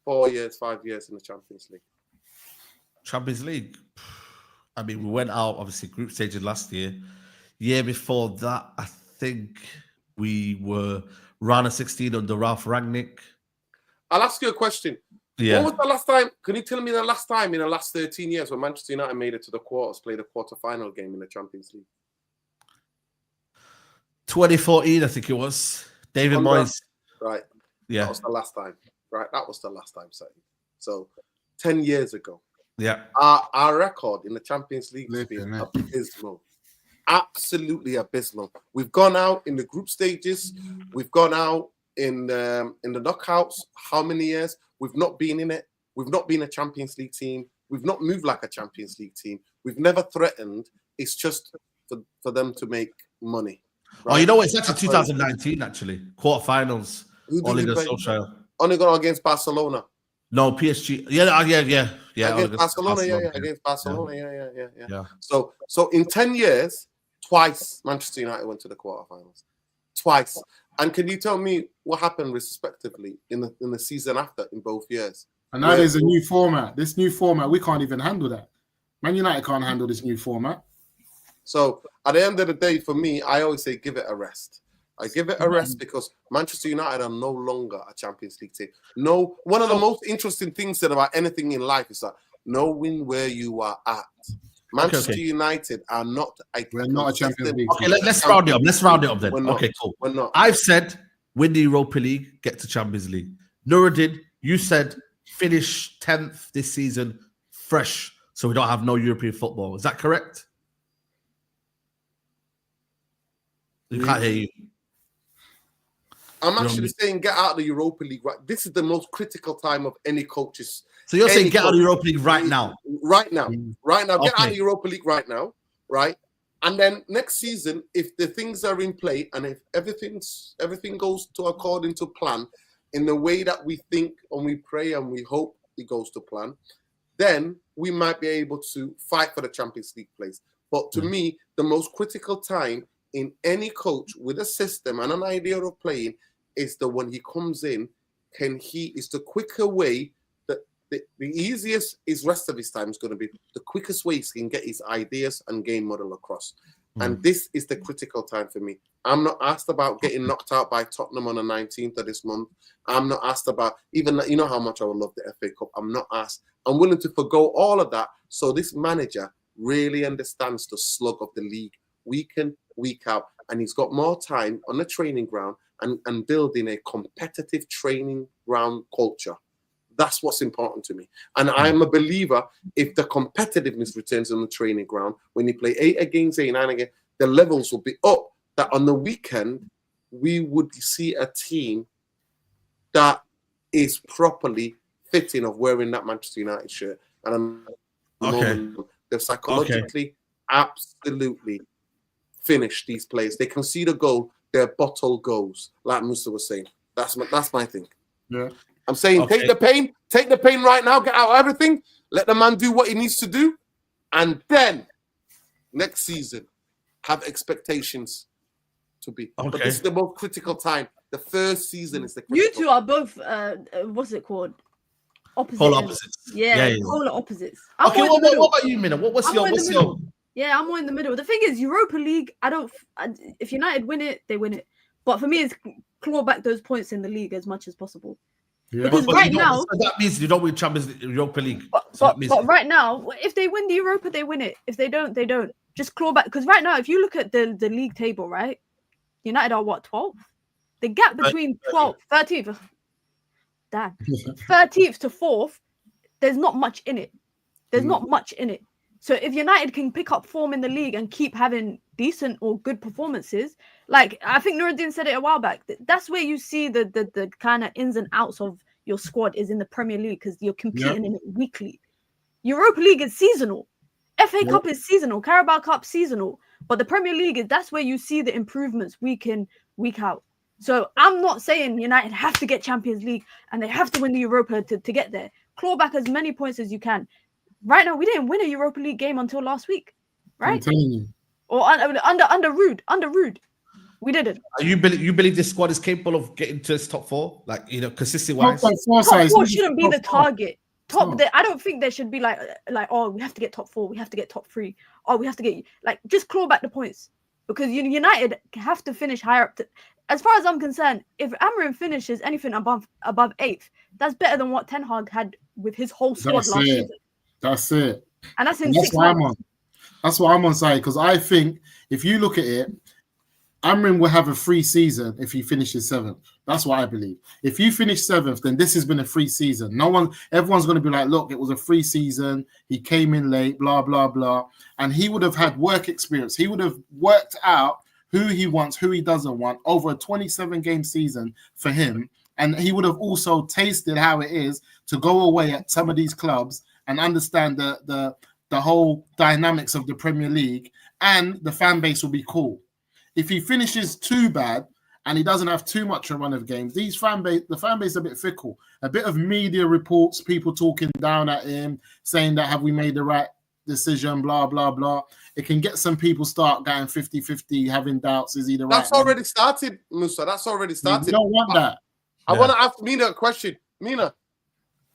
4 years, 5 years in the Champions League? Champions League. I mean, we went out obviously group stages last year. Year before that, I think we were round of 16 under Ralph Rangnick. I'll ask you a question. Yeah. What was the last time? Can you tell me the last time in the last 13 years when Manchester United made it to the quarters, played a quarter-final game in the Champions League? 2014, I think it was. David Moyes. Right. Yeah. That was the last time. Right. That was the last time, Saeed. So 10 years ago. Yeah. Our record in the Champions League has been abysmal. Absolutely abysmal. We've gone out in the group stages. We've gone out in the knockouts. How many years? We've not been in it. We've not been a Champions League team. We've not moved like a Champions League team. We've never threatened. It's just for them to make money. Right? Oh, you know what? It's actually 2019, actually. Quarterfinals. Only gone against Barcelona. No, PSG. Yeah. Against Barcelona, against Barcelona, yeah. So in 10 years, twice Manchester United went to the quarterfinals. Twice. And can you tell me what happened respectively in the season after in both years? And now there's a new format. This new format, we can't even handle that. Man United can't handle this new format. So at the end of the day, for me, I always say give it a rest. I give it a rest because Manchester United are no longer a Champions League team. No, one of the most interesting things said about anything in life is that knowing where you are at. Manchester United are not we're not a Champions League. Okay, let's round it up. Let's round it up then. Okay, cool. We're not. I've said win the Europa League, get to Champions League. Nuruddin, you said finish 10th this season, fresh, so we don't have no European football. Is that correct? You can't hear you. I'm actually saying get out of the Europa League. Right, this is the most critical time of any coach's. So you're saying get out of the Europa League right now? Right now. Get out of the Europa League right now, right? And then next season, if the things are in play and if everything goes to according to plan, in the way that we think and we pray and we hope it goes to plan, then we might be able to fight for the Champions League place. But to me, the most critical time in any coach with a system and an idea of playing is that when he comes in, is the quicker way that the easiest his rest of his time is going to be, the quickest way he can get his ideas and game model across. And this is the critical time for me. I'm not asked about getting knocked out by Tottenham on the 19th of this month. I'm not asked about even, you know how much I would love the FA Cup. I'm not asked. I'm willing to forgo all of that. So this manager really understands the slug of the league week in, week out. And he's got more time on the training ground and building a competitive training ground culture. That's what's important to me. And I'm a believer if the competitiveness returns on the training ground, when you play 8 against 8, 9 against, the levels will be up. That on the weekend, we would see a team that is properly fitting of wearing that Manchester United shirt. And they've psychologically absolutely finished these players. They concede a goal, their bottle goes, like Musa was saying. That's my thing. Yeah. I'm saying take the pain right now, get out of everything, let the man do what he needs to do, and then next season have expectations to be. But this is the most critical time. The first season is the critical You two are both what's it called? Polar opposites. Yeah, polar opposites. Okay, what about you, Mina? What's your Yeah, I'm more in the middle. The thing is, Europa League, if United win it, they win it. But for me, it's claw back those points in the league as much as possible. Yeah. Because right now, so that means you don't win Europa League. But right now, if they win the Europa, they win it. If they don't, they don't. Just claw back. Because right now, if you look at the league table, right, United are what, 12th? The gap between 12th, 13th, damn, 13th to 4th, there's not much in it. There's not much in it. So if United can pick up form in the league and keep having decent or good performances, like I think Nuruddin said it a while back, that's where you see the kind of ins and outs of your squad is in the Premier League, because you're competing in it weekly. Europa League is seasonal. FA Cup is seasonal. Carabao Cup seasonal. But the Premier League that's where you see the improvements week in, week out. So I'm not saying United have to get Champions League and they have to win the Europa to get there. Claw back as many points as you can. Right now, we didn't win a Europa League game until last week, right? I'm telling you. Or under Rude. We didn't. You believe this squad is capable of getting to this top 4, like consistent wise? Top 4 shouldn't be the target. I don't think there should be like oh, we have to get top 4, we have to get top 3, oh, we have to get just claw back the points, because United have to finish higher up. As far as I'm concerned, if Amorim finishes anything above 8th, that's better than what Ten Hag had with his whole squad last season. That's it. And that's in 6 months. That's what I'm on side, because I think if you look at it, Amorim will have a free season if he finishes 7th. That's what I believe. If you finish 7th, then this has been a free season. Everyone's going to be like, look, it was a free season. He came in late, blah, blah, blah. And he would have had work experience. He would have worked out who he wants, who he doesn't want over a 27-game season for him. And he would have also tasted how it is to go away at some of these clubs and understand the whole dynamics of the Premier League, and the fan base will be cool. If he finishes too bad and he doesn't have too much a run of games, the fan base is a bit fickle. A bit of media reports, people talking down at him, saying that have we made the right decision, blah, blah, blah. It can get some people start going 50-50, having doubts, is he the right That's already started, Musa. That's already started. You don't want that. I want to ask Mina a question. Mina,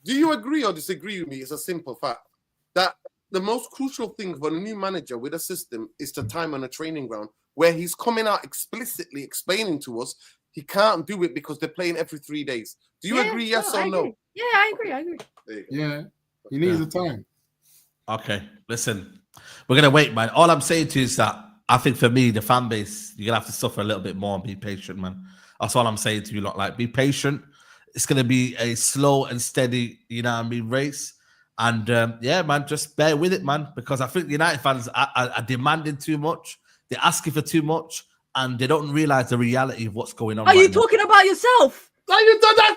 do you agree or disagree with me? It's a simple fact that the most crucial thing for a new manager with a system is the time on the training ground where he's coming out explicitly explaining to us he can't do it because they're playing every 3 days. Do you agree, yes or no? Yeah, I agree. Yeah, he needs the time. Okay, listen, we're going to wait, man. All I'm saying to you is that I think for me, the fan base, you're going to have to suffer a little bit more and be patient, man. That's all I'm saying to you lot. Like, be patient. It's going to be a slow and steady, race. And yeah, man, just bear with it, man, because I think United fans are demanding too much. They're asking for too much, and they don't realize the reality of what's going on. Are you talking about yourself? Are you talking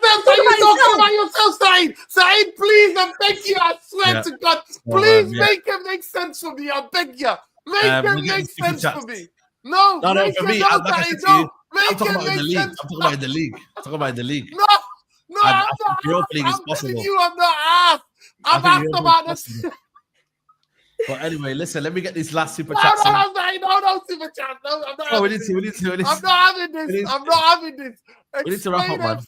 about yourself, Saeed? Saeed, please, I beg you, I swear to God, please make it make sense for me. I beg you. Make it make sense for me. No, for me, I'm talking about in the league. I'm talking about in the league. No, I'm not. Europa League is possible. I'm you, I'm not asked. I'm asked about this. But anyway, listen, let me get these last super chats. No, super chat. No, I'm not. We need to. I'm not having this. I'm not having this. We need to wrap up, man.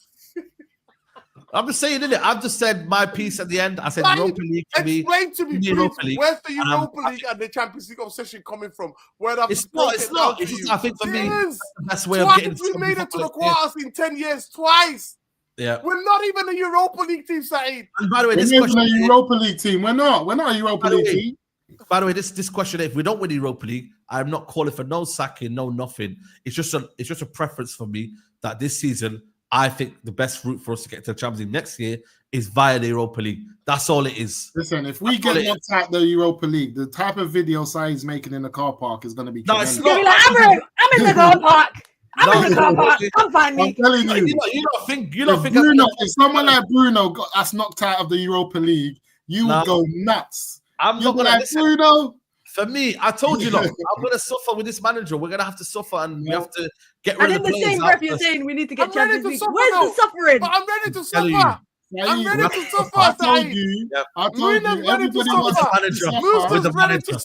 I'm just saying, innit? I've just said my piece at the end. I said Europa League to me. Explain to me, please, where's the Europa League and the Champions League obsession coming from? It's not. It's just, I think for me, that's the best way of getting. We made it to the quarters in 10 years twice. Yeah, we're not even a Europa League team, Saeed. And by the way, this question, a Europa League team. We're not a Europa League team. By the way, this question: if we don't win the Europa League, I'm not calling for no sacking, no nothing. It's just a preference for me that this season, I think the best route for us to get to the Champions League next year is via the Europa League. That's all it is. Listen, if we get knocked out the Europa League, the type of video Saeed's making in the car park is going to be tremendous. It's going to be like, I'm in the car park. I'm in the car park. Come find me. I'm telling you. You don't think Bruno, if someone like Bruno got us knocked out of the Europa League, you would go nuts. I'm not gonna like Bruno. For me, I told you, look, I'm gonna suffer with this manager. We're gonna have to suffer, and we have to get rid of the players. And in the same breath, you're saying we need to get Champions League. Where's the suffering? But I'm ready to suffer. I'm ready to suffer. I told you. Everybody wants the manager.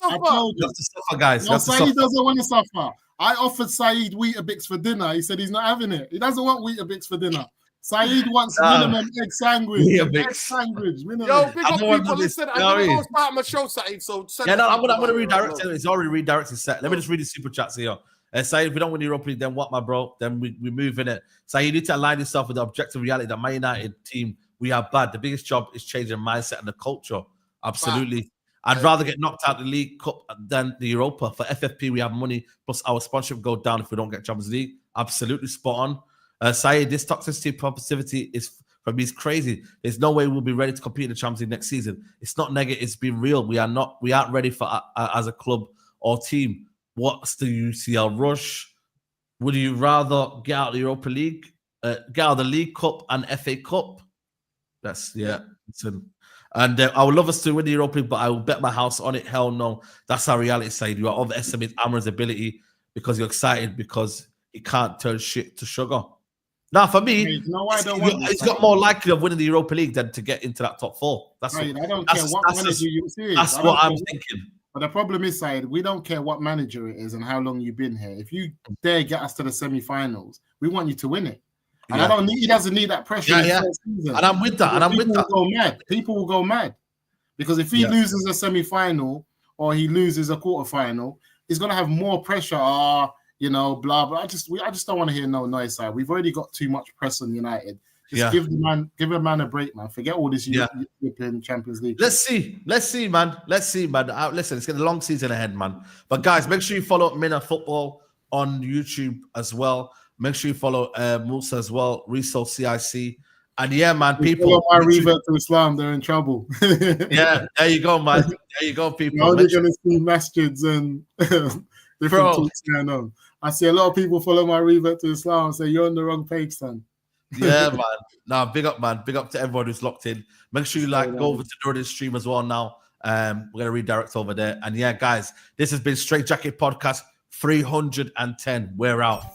I told you have to suffer, guys. No, Saeed doesn't want to suffer. I offered Saeed Weetabix for dinner. He said he's not having it. He doesn't want Weetabix for dinner. Saeed wants minimum egg sandwich. Egg sandwich. Minimum. Yo, big up people. Listen, I'm going to go start my show, Saeed. So I'm going to redirect it. It's already redirected set. Let me just read the super chats here. Saeed, if we don't win the Europa League, then what, my bro? Then we move in it. Saeed, you need to align yourself with the objective reality that Man United team, we are bad. The biggest job is changing mindset and the culture. Absolutely. I'd rather get knocked out the League Cup than the Europa. For FFP, we have money, plus our sponsorship go down if we don't get Champions League. Absolutely spot on. Saeed, this toxicity, positivity is for me is crazy. There's no way we'll be ready to compete in the Champions League next season. It's not negative, it's been real. We aren't ready for as a club or team. What's the UCL rush? Would you rather get out of the Europa League, get out of the League Cup and FA Cup? And I would love us to win the Europa League, but I will bet my house on it. Hell no. That's our reality side. You are overestimating Amorim's ability because you're excited because he can't turn shit to sugar. Now, for me, he's got more likely of winning the Europa League than to get into that top four. That's I don't care what manager you see. That's what I'm thinking. But the problem is, Saeed, we don't care what manager it is and how long you've been here. If you dare get us to the semi-finals, we want you to win it. And he doesn't need that pressure. And I'm with that. People will go mad. Because if he loses a semi-final or he loses a quarter-final, he's going to have more pressure. Blah, blah. I just don't want to hear no noise, side. We've already got too much press on United. Just give a man a break, man. Forget all this European Champions League. Let's see, man. Listen, it's got a long season ahead, man. But guys, make sure you follow Mina Football on YouTube as well. Make sure you follow Musa as well, Reso CIC. And man, people. I revert to Islam, they're in trouble. There you go, man. There you go, people. Now they're going to see masjids and different talks going on. I see a lot of people follow my revert to Islam and say, you're on the wrong page, son. Yeah, man. Now, big up, man. Big up to everyone who's locked in. Make sure you go over to Jordan's stream as well now. We're going to redirect over there. And guys, this has been Straight Jacket Podcast 310. We're out.